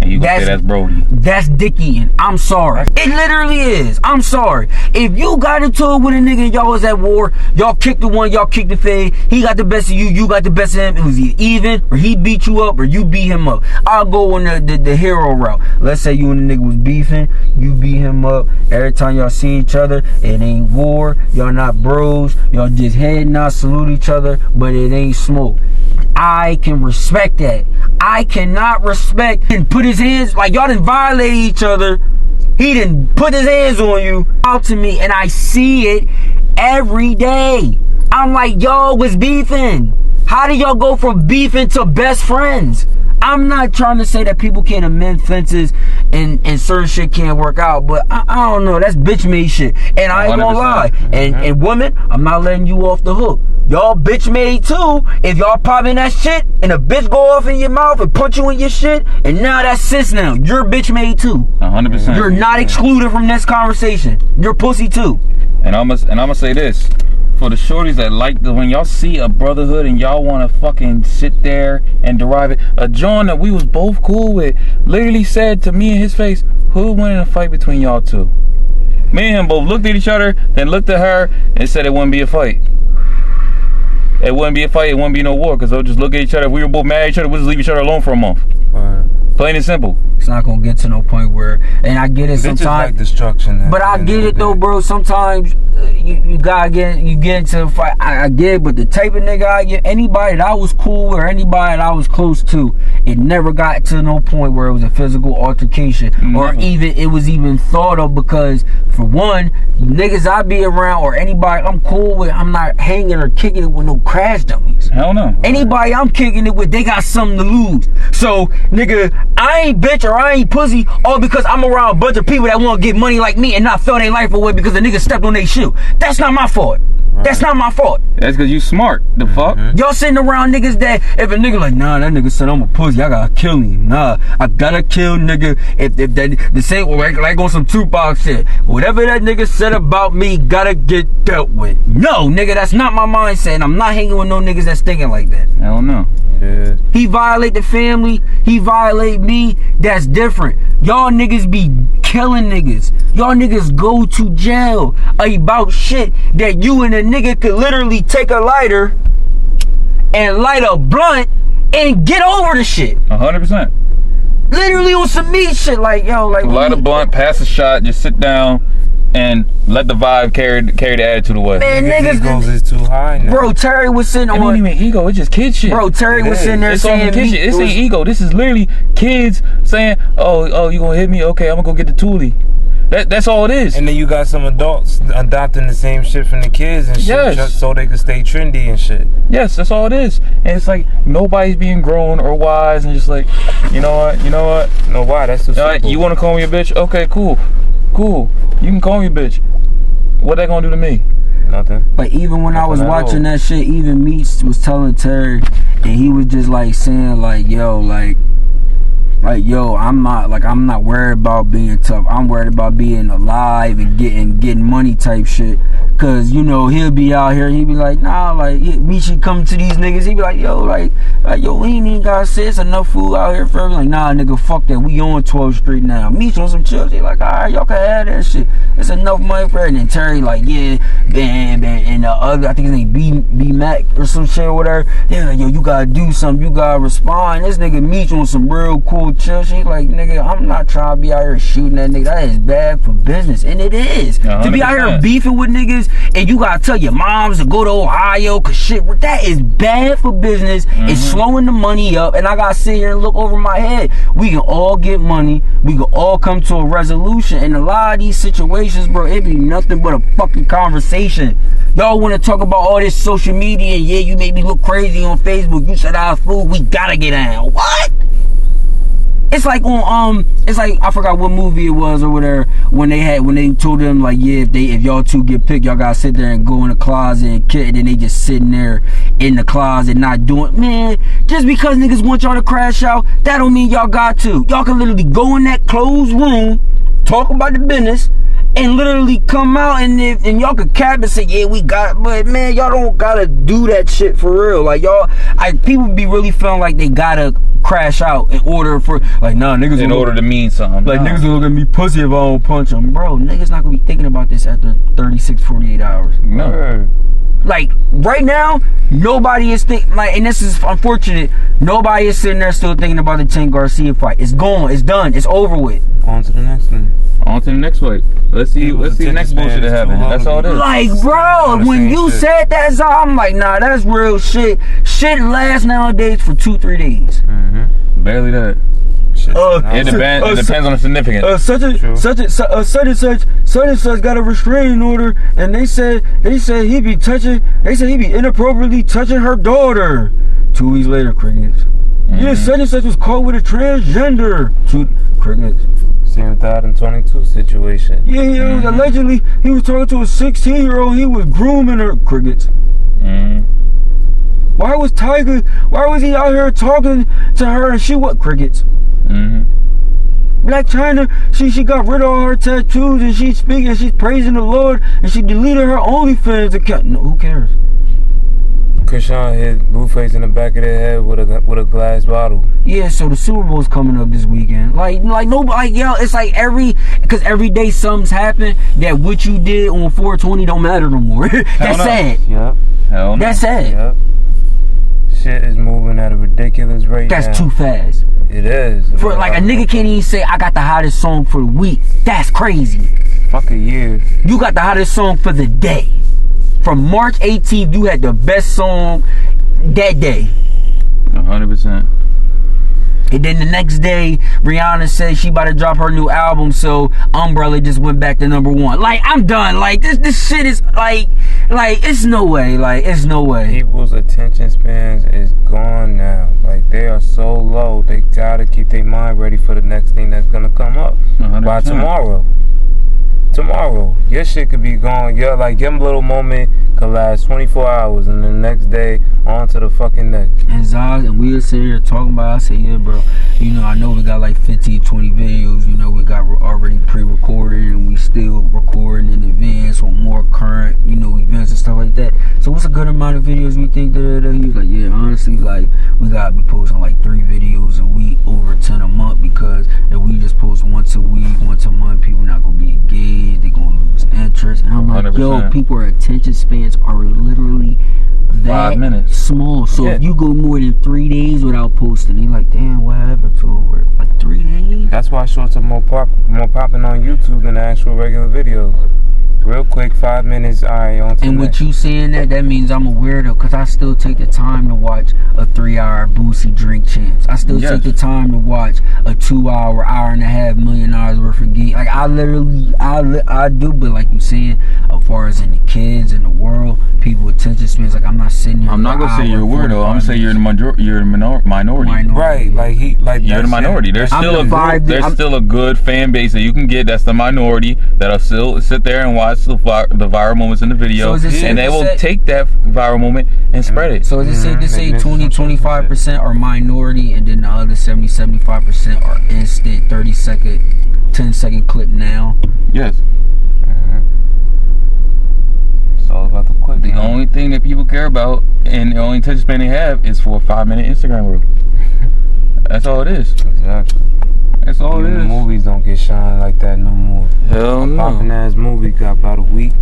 And you gonna say that's Brody. That's Dickie, I'm sorry. It literally is. I'm sorry. If you got into it with a nigga and y'all was at war, y'all kicked the one, y'all kicked the fade, he got the best of you, you got the best of him, it was either even, or he beat you up, or you beat him up. I'll go on the hero route. Let's say you and the nigga was beefing, you beat him up, every time y'all see each other, it ain't war, y'all not bros, y'all just head nod, salute each other, but it ain't smoke. I can respect that. I cannot respect and put his hands, like y'all didn't violate each other. He didn't put his hands on you out to me, and I see it every day. I'm like, y'all was beefing. How do y'all go from beefing to best friends? I'm not trying to say that people can't amend fences and certain shit can't work out, but I don't know. That's bitch made shit. And I ain't gonna lie. And women, I'm not letting you off the hook. Y'all bitch made too. If y'all popping that shit and a bitch go off in your mouth and punch you in your shit, and now that's sis now. You're bitch made too. 100%. You're not excluded from this conversation. You're pussy too. And I'm gonna say this. For the shorties that like when y'all see a brotherhood and y'all want to fucking sit there and derive it, a John that we was both cool with literally said to me in his face, who would win in a fight between y'all two? Me and him both looked at each other, then looked at her and said it wouldn't be a fight. It wouldn't be a fight, it wouldn't be no war, because they'll just look at each other. If we were both mad at each other, we'll just leave each other alone for a month. Plain and simple. It's not gonna get to no point where, and I get it sometimes. Like destruction. But I get it though, bro. Sometimes you get into a fight. I get it, but the type of nigga I get, anybody that I was cool with or anybody that I was close to, it never got to no point where it was a physical altercation or even it was even thought of, because for one, niggas I be around or anybody I'm cool with, I'm not hanging or kicking it with no crash dummies. Hell no. Anybody I'm kicking it with, they got something to lose. So, nigga, I ain't bitch or I ain't pussy all because I'm around a bunch of people that want to get money like me and not throw their life away because the nigga stepped on their shoe. That's not my fault. That's not my fault. That's because you smart. The fuck? Y'all sitting around niggas that if a nigga like, nah, that nigga said I'm a pussy, I gotta kill him. Nah, I gotta kill nigga. If that the same like on some Tupac shit. Whatever that nigga said about me gotta get dealt with. No, nigga, that's not my mindset. And I'm not hanging with no niggas that's thinking like that. Hell no. Yeah. He violate the family, he violate me, that's different. Y'all niggas be killing niggas. Y'all niggas go to jail about shit that you and a nigga could literally take a lighter and light a blunt and get over the shit. 100%. Literally on some meat shit, like, yo, like. Light a blunt, pass a shot, just sit down and let the vibe carry the attitude away. Man, niggas egos is too high now. Bro, Terry was sitting on. It ain't even ego, it's just kid shit. Bro, Terry was sitting there it's saying kid shit. This ain't ego. This is literally kids saying, oh, you gonna hit me? Okay, I'm gonna go get the toolie. That's all it is. And then you got some adults adopting the same shit from the kids and shit, just so they can stay trendy and shit. Yes, that's all it is. And it's like nobody's being grown or wise and just like, you know what? No, why? That's too simple. You want to call me a bitch? Okay, cool. You can call me a bitch. What that gonna do to me? Nothing. But even when I was watching that shit, even Meats was telling Terry, and he was just like saying like, yo, I'm not worried about being tough. I'm worried about being alive and getting money type shit. Cause you know he'll be out here, he'll be like, nah, like me should come to these niggas. He be like, yo, we ain't even gotta say it's enough food out here for everyone. Like, nah, nigga, fuck that. We on 12th Street now. Me on some chill. He like, alright, y'all can have that shit. It's enough money for it. And then Terry like, yeah, man, and the other, I think his name B Mac or some shit or whatever. Yeah, like, yo, you gotta do something. You gotta respond. This nigga Meech on some real cool chill shit. Like, nigga, I'm not trying to be out here shooting that nigga. That is bad for business, and it is. 100%. To be out here beefing with niggas, and you gotta tell your moms to go to Ohio, cause shit, that is bad for business. It's slowing the money up, and I gotta sit here and look over my head. We can all get money. We can all come to a resolution. And a lot of these situations, bro, it be nothing but a fucking conversation. Y'all want to talk about all this social media, and yeah, you made me look crazy on Facebook. You said I was fool. We gotta get down. What? It's like on it's like I forgot what movie it was or whatever when they told them like if y'all two get picked, y'all gotta sit there and go in the closet and then they just sitting there in the closet not doing. Man, just because niggas want y'all to crash out, that don't mean y'all got to. Y'all can literally go in that closed room, talk about the business, and literally come out and y'all could cap and say, yeah, we got, but man, y'all don't gotta do that shit for real. Like y'all, people be really feeling like they gotta crash out in order for, like, nah, niggas in order to mean something. Like, niggas gonna look at me pussy if I don't punch them. Bro, niggas not gonna be thinking about this after 36, 48 hours. No. Like, right now, nobody is thinking, like, and this is unfortunate, nobody is sitting there still thinking about the Tank Garcia fight. It's gone, it's done, it's over with. On to the next one. On to the next fight. Let's see the next bullshit that happened. That's all it is. Like, bro, when you said that, I'm like, nah, that's real shit. Shit lasts nowadays for 2-3 days. Mm-hmm. Barely that. It depends on the significance. Such and such got a restraining order, and they said he be inappropriately touching her daughter. 2 weeks later, crickets. Yeah, such and such was caught with a transgender. Crickets. Same 2022 situation. Yeah, allegedly he was talking to a 16-year-old. He was grooming her. Crickets. Why was he out here talking to her and she what? Crickets. Black China, she got rid of all her tattoos and she's speaking, she's praising the Lord, and she deleted her OnlyFans account. No, who cares? Krishan hit Blueface in the back of the head with a glass bottle. Yeah, so the Super Bowl's coming up this weekend. Like nobody, yo, it's like because every day something's happened that what you did on 420 don't matter no more. That's sad. Yep. Hell no. That's sad. Yep. Shit is moving at a ridiculous rate. That's too fast. It is. For like a nigga can't even say I got the hottest song for the week. That's crazy. Fuck a year. You got the hottest song for the day. From March 18th, you had the best song that day. 100%. And then the next day, Rihanna said she about to drop her new album, so Umbrella just went back to #1. Like, I'm done. Like, this shit is like, it's no way. Like, it's no way. People's attention spans is gone now. Like, they are so low. They gotta keep their mind ready for the next thing that's gonna come up 100%. by tomorrow. Your shit could be gone. Your little moment could last 24 hours, and the next day on to the fucking next. And Zaz, and we were sitting here talking about, I said, yeah, bro, you know, I know we got like 15, 20 videos, you know, we got already pre-recorded, and we still recording in advance on more current, you know, events and stuff like that. So what's a good amount of videos we think that he was like, yeah, honestly, like, we gotta be posting like 3 videos a week, over 10 a month, because if we just post once a week, once a month, people not gonna be engaged, they gonna lose interest. And I'm like, 100%. yo, people's attention spans are literally that 5 minutes small. So if you go more than 3 days without posting, you're like, damn, what happened to it? Like 3 days? That's why shorts are more popping on YouTube than the actual regular videos. Real quick, 5 minutes, alright, on to the And with next. you saying that means I'm a weirdo, because I still take the time to watch a 3-hour Boosie Drink Champs. I still take the time to watch a 2-hour, $1.5 million worth of game. Like, I literally, I do, but like you saying, as far as in the kids and the world, people attention spans, like, I'm not sitting here. I'm not gonna say you're a weirdo. I'm gonna say you're the minority. Right, You're the minority. There's still a good fan base that you can get. That's the minority that'll still sit there and watch the viral moments in the video, and they will take that viral moment and spread it. So is it safe to say 20-25% are minority, and then the other 70-75% are instant 30-second, 10-second clip now? Yes. It's all about the quick. The only thing that people care about and the only attention span they have is for a 5-minute Instagram reel. That's all it is. Exactly. That's all Even it is. the movies don't get shine like that no more. Hell no. Poppin' ass movie got about a week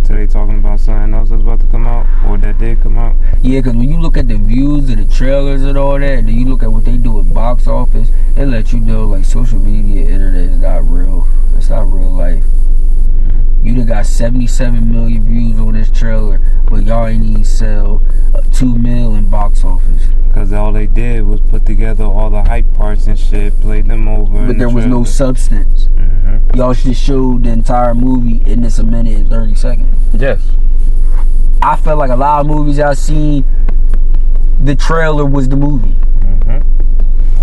till they talking about something else that's about to come out, or that did come out. Yeah, because when you look at the views of the trailers and all that, and then you look at what they do with box office, it let you know, like, social media, internet is not real. It's not real life. You done got 77 million views on this trailer, but y'all ain't even sell 2 mil in box office. Because all they did was put together all the hype parts and shit, played them over. But there was no substance. Y'all should show the entire movie in this 1 minute and 30 seconds. Yes. I felt like a lot of movies I've seen, the trailer was the movie.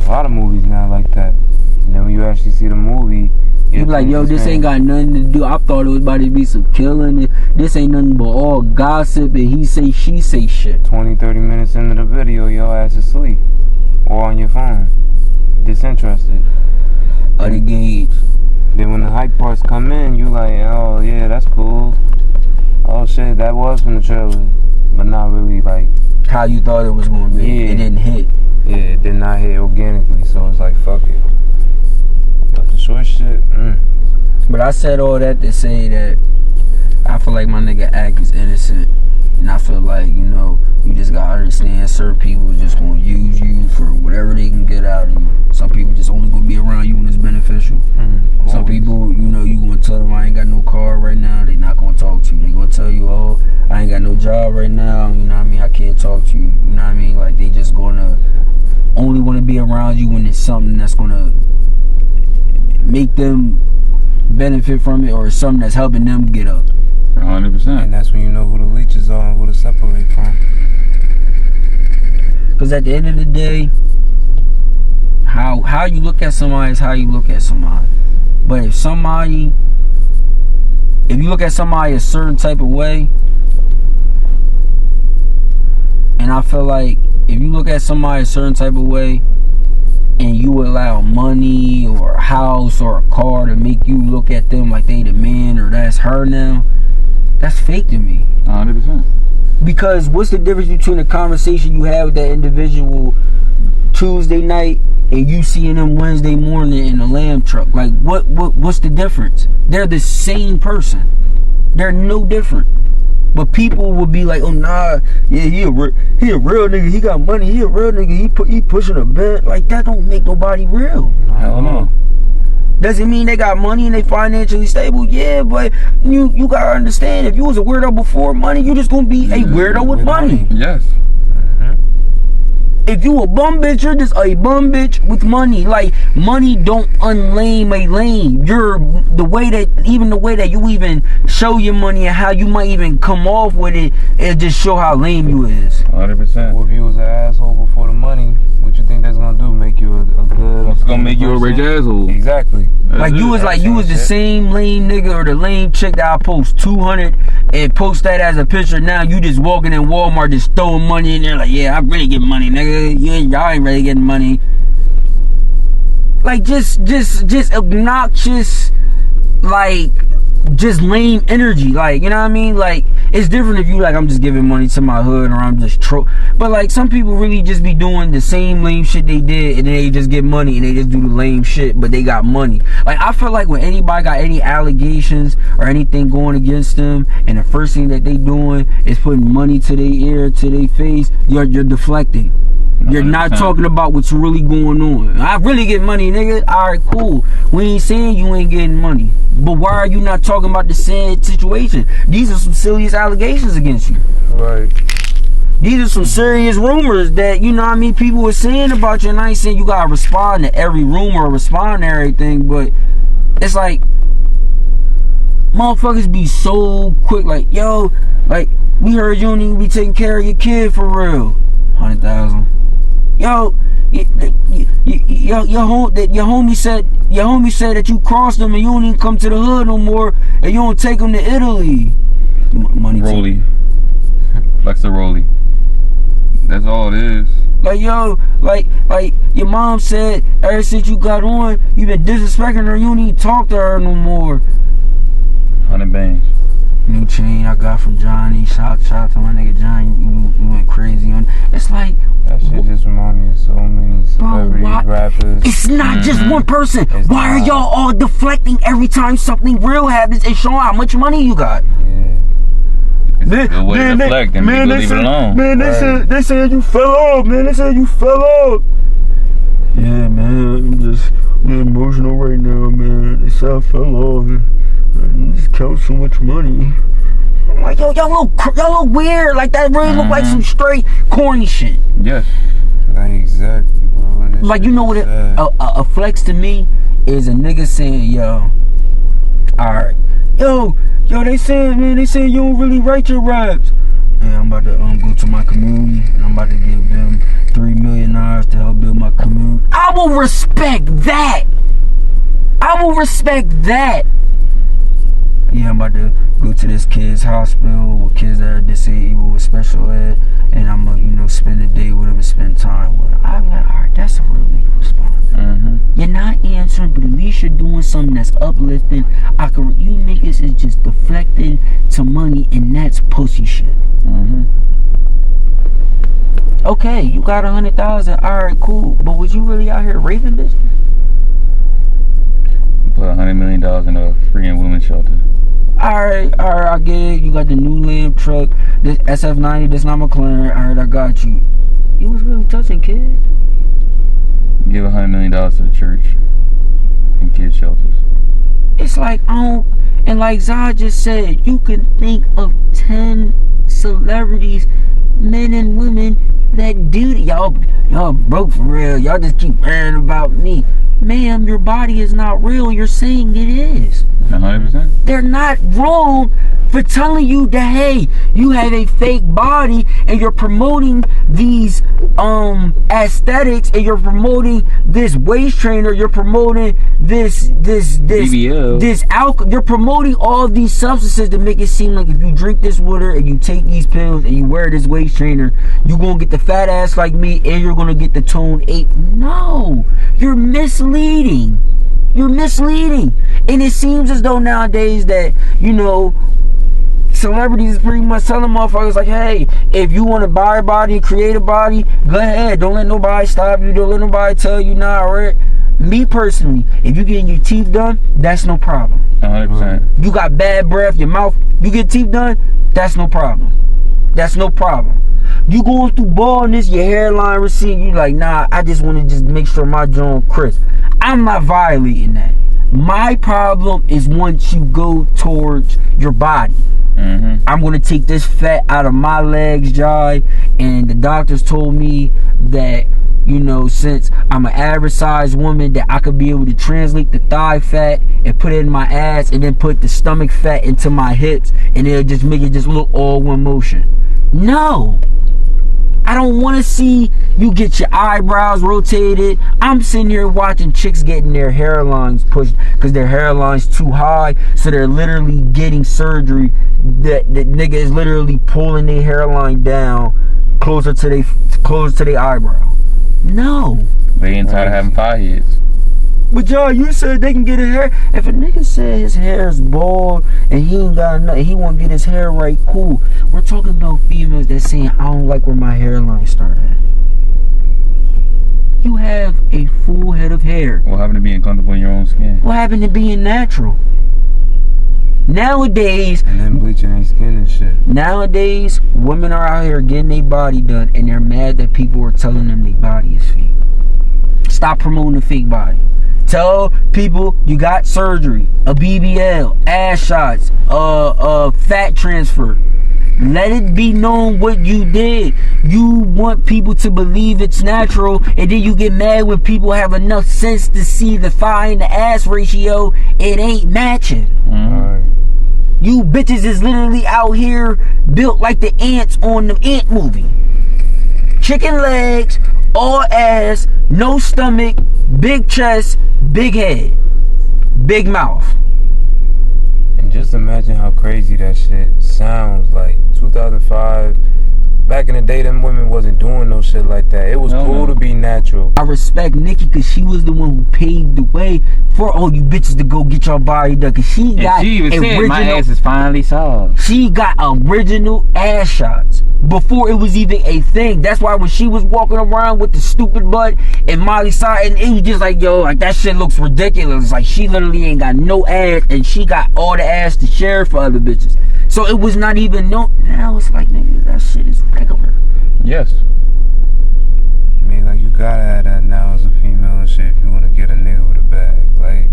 A lot of movies now like that. actually see the movie, you be like, yo, this ain't got nothing to do. I thought it was about to be some killing. This ain't nothing but all gossip and he say, she say shit. 20-30 minutes into the video, your ass is asleep or on your phone, disinterested. Of the gauge. Then when the hype parts come in, you like, oh yeah, that's cool. Oh shit, that was from the trailer, but not really like how you thought it was gonna be. Yeah. It didn't hit. Yeah, it did not hit organically, so it's like, fuck it. But the short shit, But I said all that to say that I feel like my nigga Ack is innocent. And I feel like, you know, you just gotta understand certain people are just gonna use you for whatever they can get out of you. Some people just only gonna be around you when it's beneficial. Some people, you know, you gonna tell them I ain't got no car right now, they not gonna talk to you. They gonna tell you, oh, I ain't got no job right now, you know what I mean, I can't talk to you. You know what I mean? Like they just gonna only wanna be around you when it's something that's gonna make them benefit from it or something that's helping them get up. 100%. and that's when you know who the leeches are and who to separate from. Because at the end of the day, how you look at somebody is how you look at somebody. But if you look at somebody a certain type of way, and I feel like if you look at somebody a certain type of way and you allow money or a house or a car to make you look at them like they the man or that's her now, that's fake to me. 100%. Because what's the difference between a conversation you have with that individual Tuesday night and you seeing them Wednesday morning in a lamb truck? Like what's the difference? They're the same person. They're no different. But people will be like, oh nah, yeah, he a real nigga, he got money, he a real nigga, he pushing a bed. Like that don't make nobody real. Hell no. Does it mean they got money and they financially stable? Yeah, but you gotta understand, if you was a weirdo before money, you just gonna be a weirdo with money. Yes. If you a bum bitch, you're just a bum bitch with money. Like, money don't unlame a lame. The way that you even show your money and how you might even come off with it just show how lame you is. 100%. Well, if you was an asshole before the money, what you think that's gonna do? Make you a good? It's gonna make you a rich asshole. Exactly. Like you was the same lame nigga or the lame chick that I post 200 and post that as a picture. Now you just walking in Walmart just throwing money in there like, yeah, I really get money, nigga. Y'all ain't really getting money. Like just obnoxious, like just lame energy. Like, you know what I mean? Like it's different if you like, I'm just giving money to my hood or I'm just but like some people really just be doing the same lame shit they did and then they just get money and they just do the lame shit but they got money. Like I feel like when anybody got any allegations or anything going against them and the first thing that they doing is putting money to their ear, to their face, you're deflecting. You're not talking about what's really going on. I really get money, nigga. Alright, cool. We ain't saying you ain't getting money. But why are you not talking about the sad situation? These are some serious allegations against you. Right. These are some serious rumors that, you know what I mean, people were saying about you. And I ain't saying you gotta respond to every rumor or respond to everything, but it's like motherfuckers be so quick, like, yo, like, we heard you don't even be taking care of your kid for real. 100,000. Yo, your homie said that you crossed him and you don't even come to the hood no more and you don't take him to Italy. Money. Rolly. Flex the Rolly. That's all it is. Like, yo, like your mom said ever since you got on, you been disrespecting her, you don't even talk to her no more. 100 bangs. New chain I got from Johnny. Shout out to my nigga Johnny. You went crazy on. It's like that shit just remind me of so many celebrity rappers. It's not just one person. Why are y'all all deflecting every time something real happens and showing how much money you got? It's a good way to deflect and people leave it alone. Man, they said you fell off. Man, they said you fell off. Yeah, man, I'm just emotional right now, man. They said I fell off. I just count so much money. I'm like, yo, y'all look weird. Like that really look like some straight corny shit. Yes. Like exactly, bro. Like, you know what a flex to me is? A nigga saying, yo, alright, yo, they saying you don't really write your raps. And I'm about to go to my community and I'm about to give them $3 million to help build my community. I will respect that. I will respect that. Yeah, I'm about to go to this kid's hospital with kids that are disabled with special ed, and I'm gonna, spend a day with them and spend time with them. I'm like, all right, that's a real nigga response. Mm-hmm. You're not answering, but at least you're doing something that's uplifting. You niggas is just deflecting to money, and that's pussy shit. Mm-hmm. Okay, you got 100,000. All right, cool. But was you really out here raping bitches? Put $100 million in a free and women's shelter. Alright, I get it. You got the new lamb truck, this SF90, this not McLaren. Alright, I got you. You was really touching kids. Give $100 million to the church and kid shelters. It's like, and like Zah just said, you can think of 10 celebrities, men and women, that do y'all broke for real. Y'all just keep worrying about me. Ma'am, your body is not real. You're saying it is. 100%. They're not wrong for telling you that, hey, you have a fake body and you're promoting these aesthetics, and you're promoting this waist trainer, you're promoting this BBL. this alcohol, you're promoting all these substances to make it seem like if you drink this water and you take these pills and you wear this waist trainer, you're gonna get the fat ass like me and you're gonna get the toned ape. No, you're misleading. You're misleading. And it seems as though nowadays that, celebrities pretty much telling motherfuckers like, hey, if you want to buy a body and create a body, go ahead. Don't let nobody stop you. Don't let nobody tell you nah, right? Me personally, if you getting your teeth done, that's no problem. 100%. You got bad breath, your mouth, you get teeth done, that's no problem. That's no problem. You going through baldness, your hairline receding, you like, nah, I just want to just make sure my jaw crisp. I'm not violating that. My problem is once you go towards your body. Mm-hmm. I'm going to take this fat out of my legs, Jai, and the doctors told me that, since I'm an average sized woman, that I could be able to translate the thigh fat and put it in my ass and then put the stomach fat into my hips, and it'll just make it just look all one motion. No. I don't want to see you get your eyebrows rotated. I'm sitting here watching chicks getting their hairlines pushed because their hairline's too high, so they're literally getting surgery. The nigga is literally pulling their hairline down closer to their eyebrow. No. They ain't tired of having five heads. But y'all, you said they can get his hair. If a nigga said his hair is bald and he ain't got nothing, he won't get his hair right, cool. We're talking about females that saying, I don't like where my hairline started. You have a full head of hair. What happened to being comfortable in your own skin? What happened to being natural? Nowadays, and then bleaching their skin and shit. Nowadays, women are out here getting their body done, and they're mad that people are telling them their body is fake. Stop promoting the fake body. Tell people you got surgery, a BBL, ass shots, fat transfer. Let it be known what you did. You want people to believe it's natural, and then you get mad when people have enough sense to see the thigh and the ass ratio, it ain't matching. Mm-hmm. You bitches is literally out here built like the ants on the Ant movie. Chicken legs, all ass, no stomach, big chest, big head, big mouth. And just imagine how crazy that shit sounds. Like 2005, back in the day, them women wasn't doing no shit like that. It was cool to be natural. I respect Nikki because she was the one who paved the way for all you bitches to go get your body done. Cause she got original. My ass is finally solved. She got original ass shots before it was even a thing. That's why when she was walking around with the stupid butt and Miley Cyrus, and it was just like, yo, like that shit looks ridiculous. Like she literally ain't got no ass, and she got all the ass to share for other bitches. So it was not even no. Now it's like, nigga, that shit is regular. Yes. I mean, like, you gotta have that now as a female and shit if you wanna get a nigga with a bag. Like,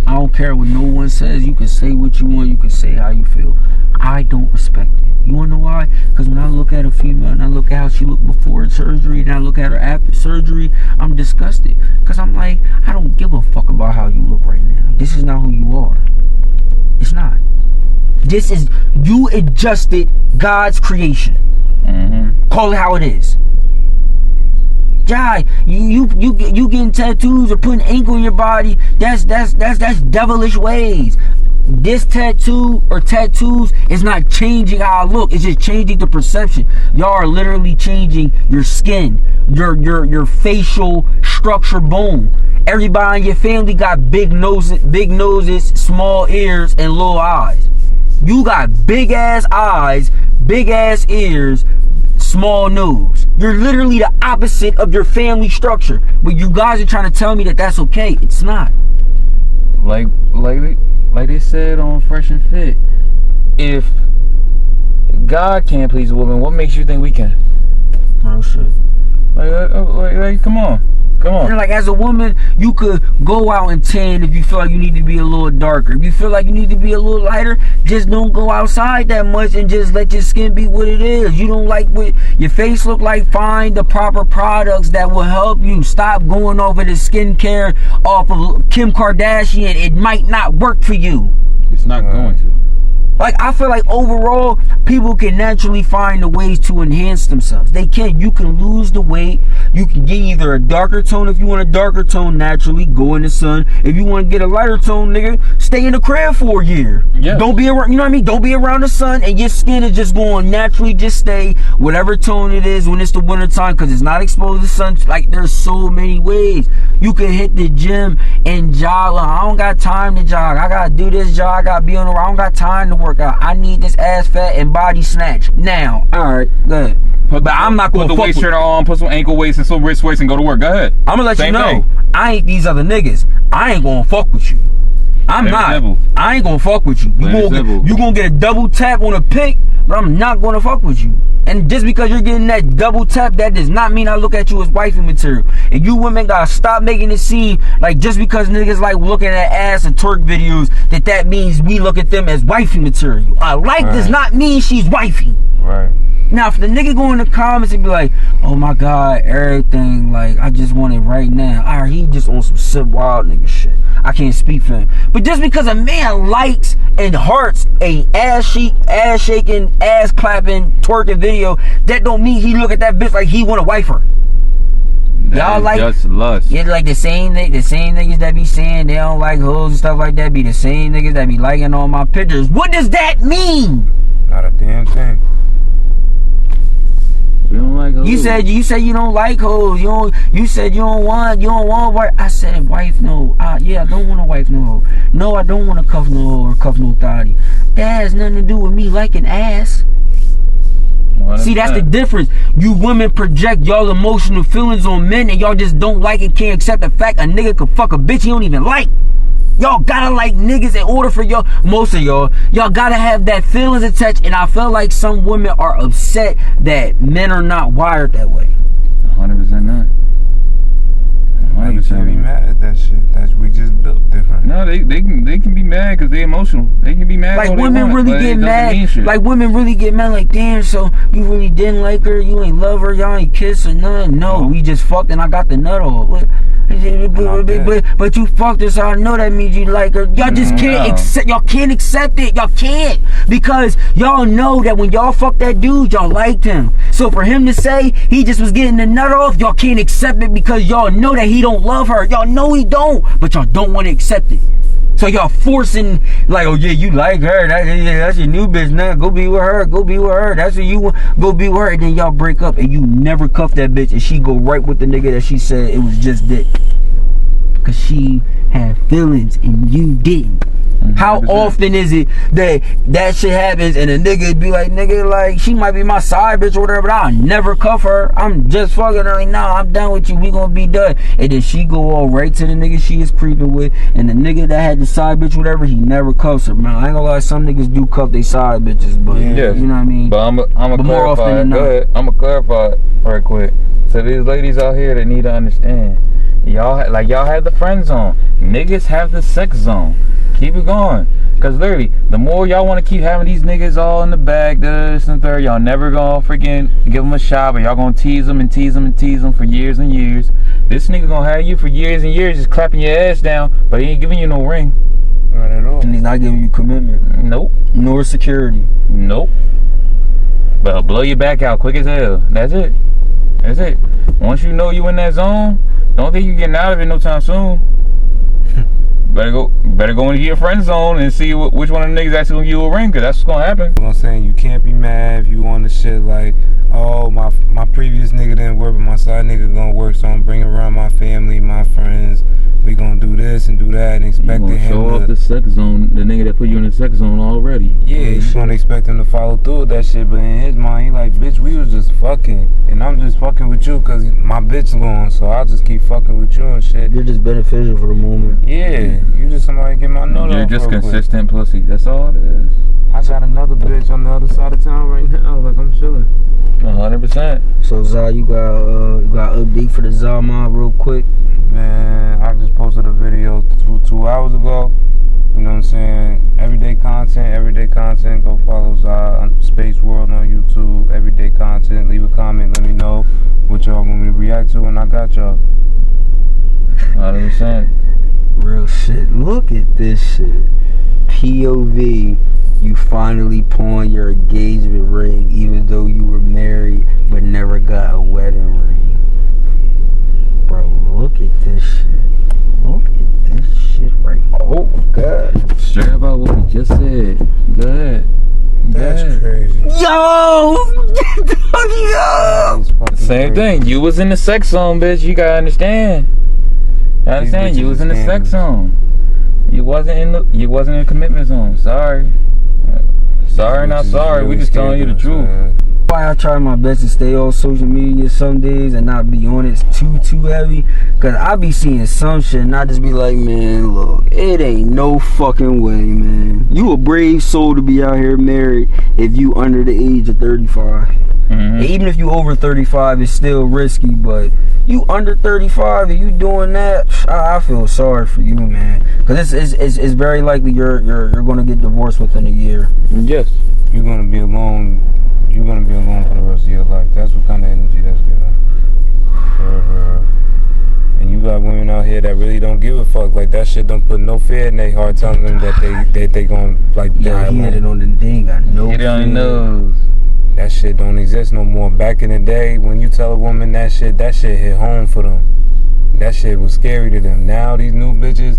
I don't care what no one says. You can say what you want. You can say how you feel. I don't respect it. You wanna know why? Because when I look at a female and I look at how she looked before surgery and I look at her after surgery, I'm disgusted. Because I'm like, I don't give a fuck about how you look right now. This is not who you are. It's not. This is, you adjusted God's creation. Mm-hmm. Call it how it is. Jai, you getting tattoos or putting ink on your body. That's devilish ways. This tattoo or tattoos is not changing how I look. It's just changing the perception. Y'all are literally changing your skin, your facial structure, bone. Everybody in your family got big noses, small ears, and little eyes. You got big ass eyes, big ass ears, small nose. You're literally the opposite of your family structure. But you guys are trying to tell me that that's okay. It's not. Like they said on Fresh and Fit, if God can't please a woman, what makes you think we can? Oh shit. Like come on. And like as a woman, you could go out and tan if you feel like you need to be a little darker. If you feel like you need to be a little lighter, just don't go outside that much and just let your skin be what it is. You don't like what your face look like, find the proper products that will help you. Stop going over the skincare off of Kim Kardashian. It might not work for you. It's not going to. Like, I feel like overall, people can naturally find the ways to enhance themselves. They can. You can lose the weight. You can get either a darker tone. If you want a darker tone, naturally, go in the sun. If you want to get a lighter tone, nigga, stay in the crib for a year. Yeah. Don't be around, you know what I mean? Don't be around the sun, and your skin is just going naturally just stay whatever tone it is when it's the winter time, because it's not exposed to sun. Like, there's so many ways. You can hit the gym and jog. I don't got time to jog. I got to do this jog. I got to be on the road. I don't got time to work out. I need this ass fat and body snatch now. All right, good. But I'm not going to put the waist shirt on, put some ankle weights and some wrist weights and go to work. Go ahead. I'm going to let Same you know, thing. I ain't these other niggas. I ain't going to fuck with you. I'm not. Simple. I ain't going to fuck with you. You going to get a double tap on a pic, but I'm not going to fuck with you. And just because you're getting that double tap, that does not mean I look at you as wifey material. And you women gotta stop making it seem like just because niggas like looking at ass and twerk videos, that means we look at them as wifey material. A like does not mean she's wifey. Right. Now, if the nigga go in the comments and be like, oh my God, everything, like, I just want it right now. All right, he just on some sick wild nigga shit. I can't speak for him. But just because a man likes and hearts a ass shaking, ass clapping, twerking video, that don't mean he look at that bitch like he want to wife her. Y'all like just lust. Yeah, like the same niggas that be saying they don't like hoes and stuff like that be the same niggas that be liking all my pictures. What does that mean? Not a damn thing. You don't like hoes. You said you don't like hoes. You said you don't want wife. I said wife no. Yeah, I don't want a wife no hoe. No, I don't want to cuff no hoe or cuff no thotty. That has nothing to do with me liking ass. See, that's the difference. You women project y'all emotional feelings on men, and y'all just don't like and can't accept the fact a nigga could fuck a bitch he don't even like. Y'all gotta like niggas in order for y'all, most of y'all gotta have that feelings attached, and I feel like some women are upset that men are not wired that way. 100% not. You can't be mad at that shit. We just built different. No, they can be mad because they emotional. They can be mad. Like women really get mad. Like women really get mad. Like, damn, so you really didn't like her? You ain't love her? Y'all ain't kiss or nothing? No, we just fucked and I got the nut off. But you fucked her, so I know that means you like her. Y'all just can't accept. Y'all can't accept it. Y'all can't, because y'all know that when y'all fucked that dude, y'all liked him. So for him to say he just was getting the nut off, y'all can't accept it because y'all know that he don't love her. Y'all know he don't, but y'all don't want to accept it. So y'all forcing, like, oh yeah, you like her, that's your new bitch now, go be with her, that's what you want, go be with her, and then y'all break up and you never cuff that bitch and she go right with the nigga that she said it was just dick. Cause she had feelings and you didn't. How often is it that shit happens and a nigga be like, nigga, like, she might be my side bitch or whatever, but I'll never cuff her. I'm just fucking her. Like, nah, I'm done with you. We gonna be done. And then she go all right to the nigga she is creeping with, and the nigga that had the side bitch, whatever, he never cuffs her. Man, I ain't gonna lie, some niggas do cuff they side bitches, but you know what I mean. But I'm gonna more often than not. Go ahead. I'm gonna clarify right quick. So these ladies out here that need to understand, y'all have the friend zone. Niggas have the sex zone. Keep it going. Because literally, the more y'all want to keep having these niggas all in the bag, this and third, y'all never gonna freaking give them a shot, but y'all gonna tease them and tease them and tease them for years and years. This nigga gonna have you for years and years just clapping your ass down, but he ain't giving you no ring. Not at all. And he's not giving you commitment. Nope. Nor security. Nope. But he'll blow your back out quick as hell. That's it. once you know you in that zone, don't think you getting out of it no time soon. Better go into your friend zone and see which one of the niggas actually gonna give you a ring, cause that's what's gonna happen. You know what I'm saying? You can't be mad if you on the shit like, oh, my previous nigga didn't work, but my side nigga gonna work, so I'm bringing around my family, my friends. We gonna do this and do that and expecting him to show off the sex zone, the nigga that put you in the sex zone already. Yeah, you gonna expect him to follow through with that shit, but in his mind, he like, bitch, we was just fucking, and I'm just fucking with you cause my bitch gone, so I'll just keep fucking with you and shit. You're just beneficial for the moment. Yeah, you just somebody get my note off. You're just consistent pussy. That's all it is. I got another bitch on the other side of town right now. Like I'm chilling. 100%. So Zah, you got update for the Zah mob real quick? Man, I just posted a video two hours ago. You know what I'm saying? Everyday content. Go follow Zah Space World on YouTube. Everyday content. Leave a comment. Let me know what y'all want me to react to, and I got y'all. 100%. Real shit. Look at this shit. POV. You finally pawn your engagement ring, even though you were married but never got a wedding ring. Bro, look at this shit. Look at this shit right. Oh God. Straight about what we just said. Go ahead. That's crazy. Yo! Yo! Same thing. You was in the sex zone, bitch. You gotta understand. You was in the sex zone. You wasn't in the commitment zone. Sorry. Sorry, not sorry. We just telling you the truth. Why I try my best to stay on social media some days and not be on it too heavy, cause I be seeing some shit and I just be like, man, look, it ain't no fucking way, man. You a brave soul to be out here married if you under the age of 35. Mm-hmm. Even if you over 35, it's still risky, but you under 35 and you doing that, I feel sorry for you, man. Cause it's very likely you're gonna get divorced within a year. Yes. You're gonna be alone. You're gonna be alone for the rest of your life. That's what kind of energy that's giving. And you got women out here that really don't give a fuck. Like that shit don't put no fear in their heart, telling them that they gonna like die. He had it on the thing. I know. He don't know. That shit don't exist no more. Back in the day, when you tell a woman that shit hit home for them. That shit was scary to them. Now these new bitches,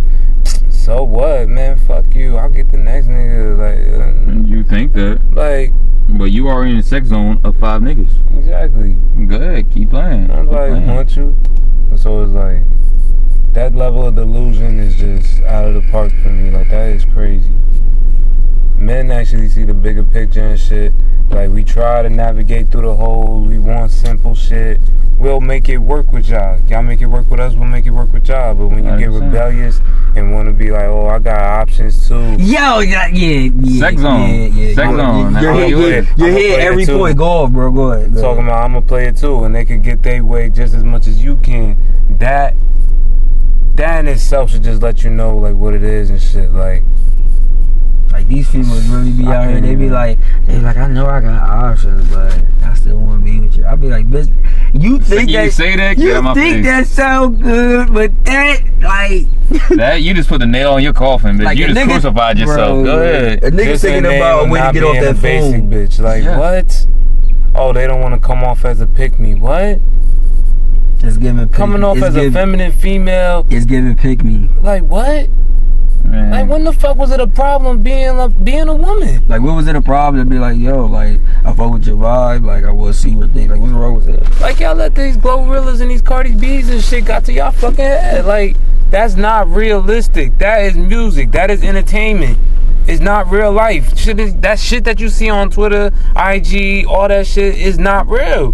so what, man? Fuck you. I'll get the next nigga. Like, you think that? Like, but you are in the sex zone of 5 niggas. Exactly. Go ahead, keep playing. I'm like, want you? So it's like, that level of delusion is just out of the park for me. Like, that is crazy. Men actually see the bigger picture and shit. Like, we try to navigate through the hole. We want simple shit. We'll make it work with y'all. Y'all make it work with us, we'll make it work with y'all. But when you 100%. Get rebellious and want to be like, oh, I got options too. Yo, yeah. Sex zone. Yeah. Sex zone. Your head every point. Go off, bro. Go ahead. Talking about, I'm going to play it too. And they can get their way just as much as you can. That in itself should just let you know, like, what it is and shit. Like these females really be out here. They be like, I know I got options, but I still want to be with you. I be like, bitch, you think that sound good, but that that you just put the nail in your coffin, bitch. Like you just crucified yourself. Go ahead. A nigga thinking about a way to get off that phone. Bitch, like what? Oh, they don't want to come off as a pick me. What? It's giving coming off as a feminine female. It's giving pick me. Like what? Man. Like when the fuck was it a problem being a woman? Like what was it a problem to be like, yo, like I fuck with your vibe, like I will see what things, like what's wrong with it? Like y'all let these Glorillas and these Cardi B's and shit got to y'all fucking head. Like that's not realistic. That is music. That is entertainment. It's not real life. That shit that you see on Twitter, IG, all that shit is not real.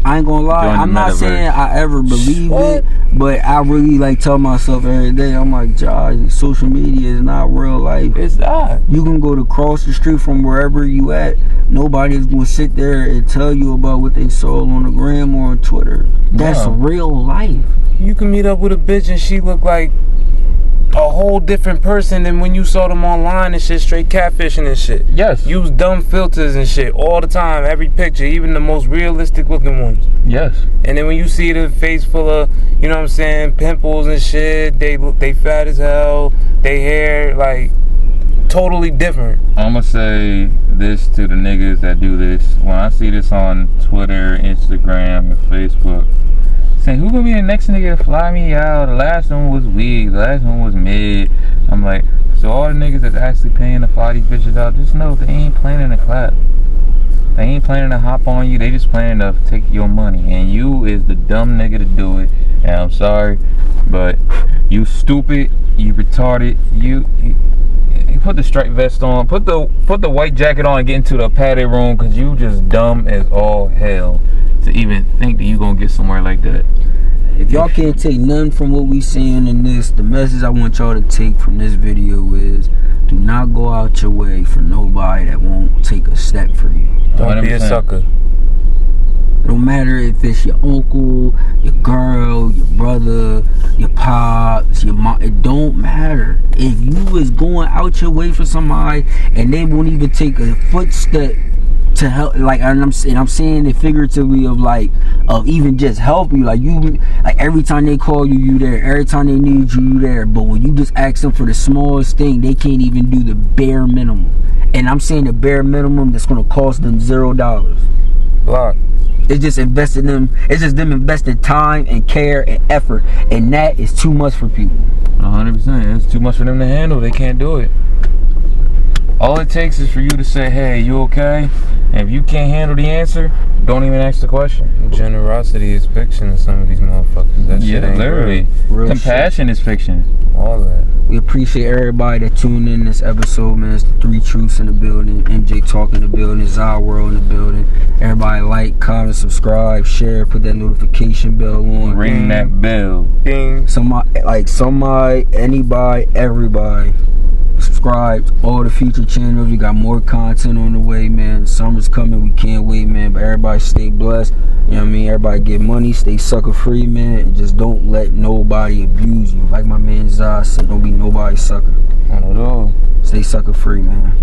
I ain't gonna lie, I'm not saying I ever believe it, but I really like tell myself every day, I'm like, Josh, social media is not real life. It's not. You can go to cross the street from wherever you at. Nobody's gonna sit there and tell you about what they saw on the gram or on Twitter. That's real life. You can meet up with a bitch and she look like a whole different person than when you saw them online and shit, straight catfishing and shit. Yes. Use dumb filters and shit all the time, every picture, even the most realistic looking ones. Yes. And then when you see the face full of, you know what I'm saying, pimples and shit, they fat as hell, they hair, like, totally different. I'm gonna say this to the niggas that do this. When I see this on Twitter, Instagram, and Facebook, saying who gonna be the next nigga to fly me out? The last one was weak. The last one was mid. I'm like, so all the niggas that's actually paying to fly these bitches out, just know they ain't planning to clap. They ain't planning to hop on you. They just planning to take your money. And you is the dumb nigga to do it. And I'm sorry, but you stupid. You retarded. You put the striped vest on. Put the white jacket on and get into the padded room, because you just dumb as all hell to even think that you gonna get somewhere like that. If y'all can't take nothing from what we saying in this, the message I want y'all to take from this video is, do not go out your way for nobody that won't take a step for you. Don't be a sucker. It don't matter if it's your uncle, your girl, your brother, your pops, your mom. It don't matter. If you is going out your way for somebody and they won't even take a footstep to help, like, and I'm saying it figuratively, of even just help you, like every time they call you, you there. Every time they need you, you there. But when you just ask them for the smallest thing, they can't even do the bare minimum. And I'm saying the bare minimum that's gonna cost them $0. Block. It's just investing them. It's just them investing time and care and effort, and that is too much for people. 100%. It's too much for them to handle. They can't do it. All it takes is for you to say, hey, you okay? And if you can't handle the answer, don't even ask the question. Generosity is fiction to some of these motherfuckers. That shit ain't literally. Real Compassion is fiction. All that. We appreciate everybody that tuned in this episode, man. It's the Three Truths in the building. MJ Talk in the building. Zahier World in the building. Everybody like, comment, subscribe, share, put that notification bell on. Ring that bell. Ding. Somebody, anybody, everybody. Subscribe to all the feature channels. We got more content on the way, man. Summer's coming. We can't wait, man. But everybody stay blessed. You know what I mean? Everybody get money. Stay sucker free, man. And just don't let nobody abuse you. Like my man Zah said, don't be nobody's sucker. Not at all. Stay sucker free, man.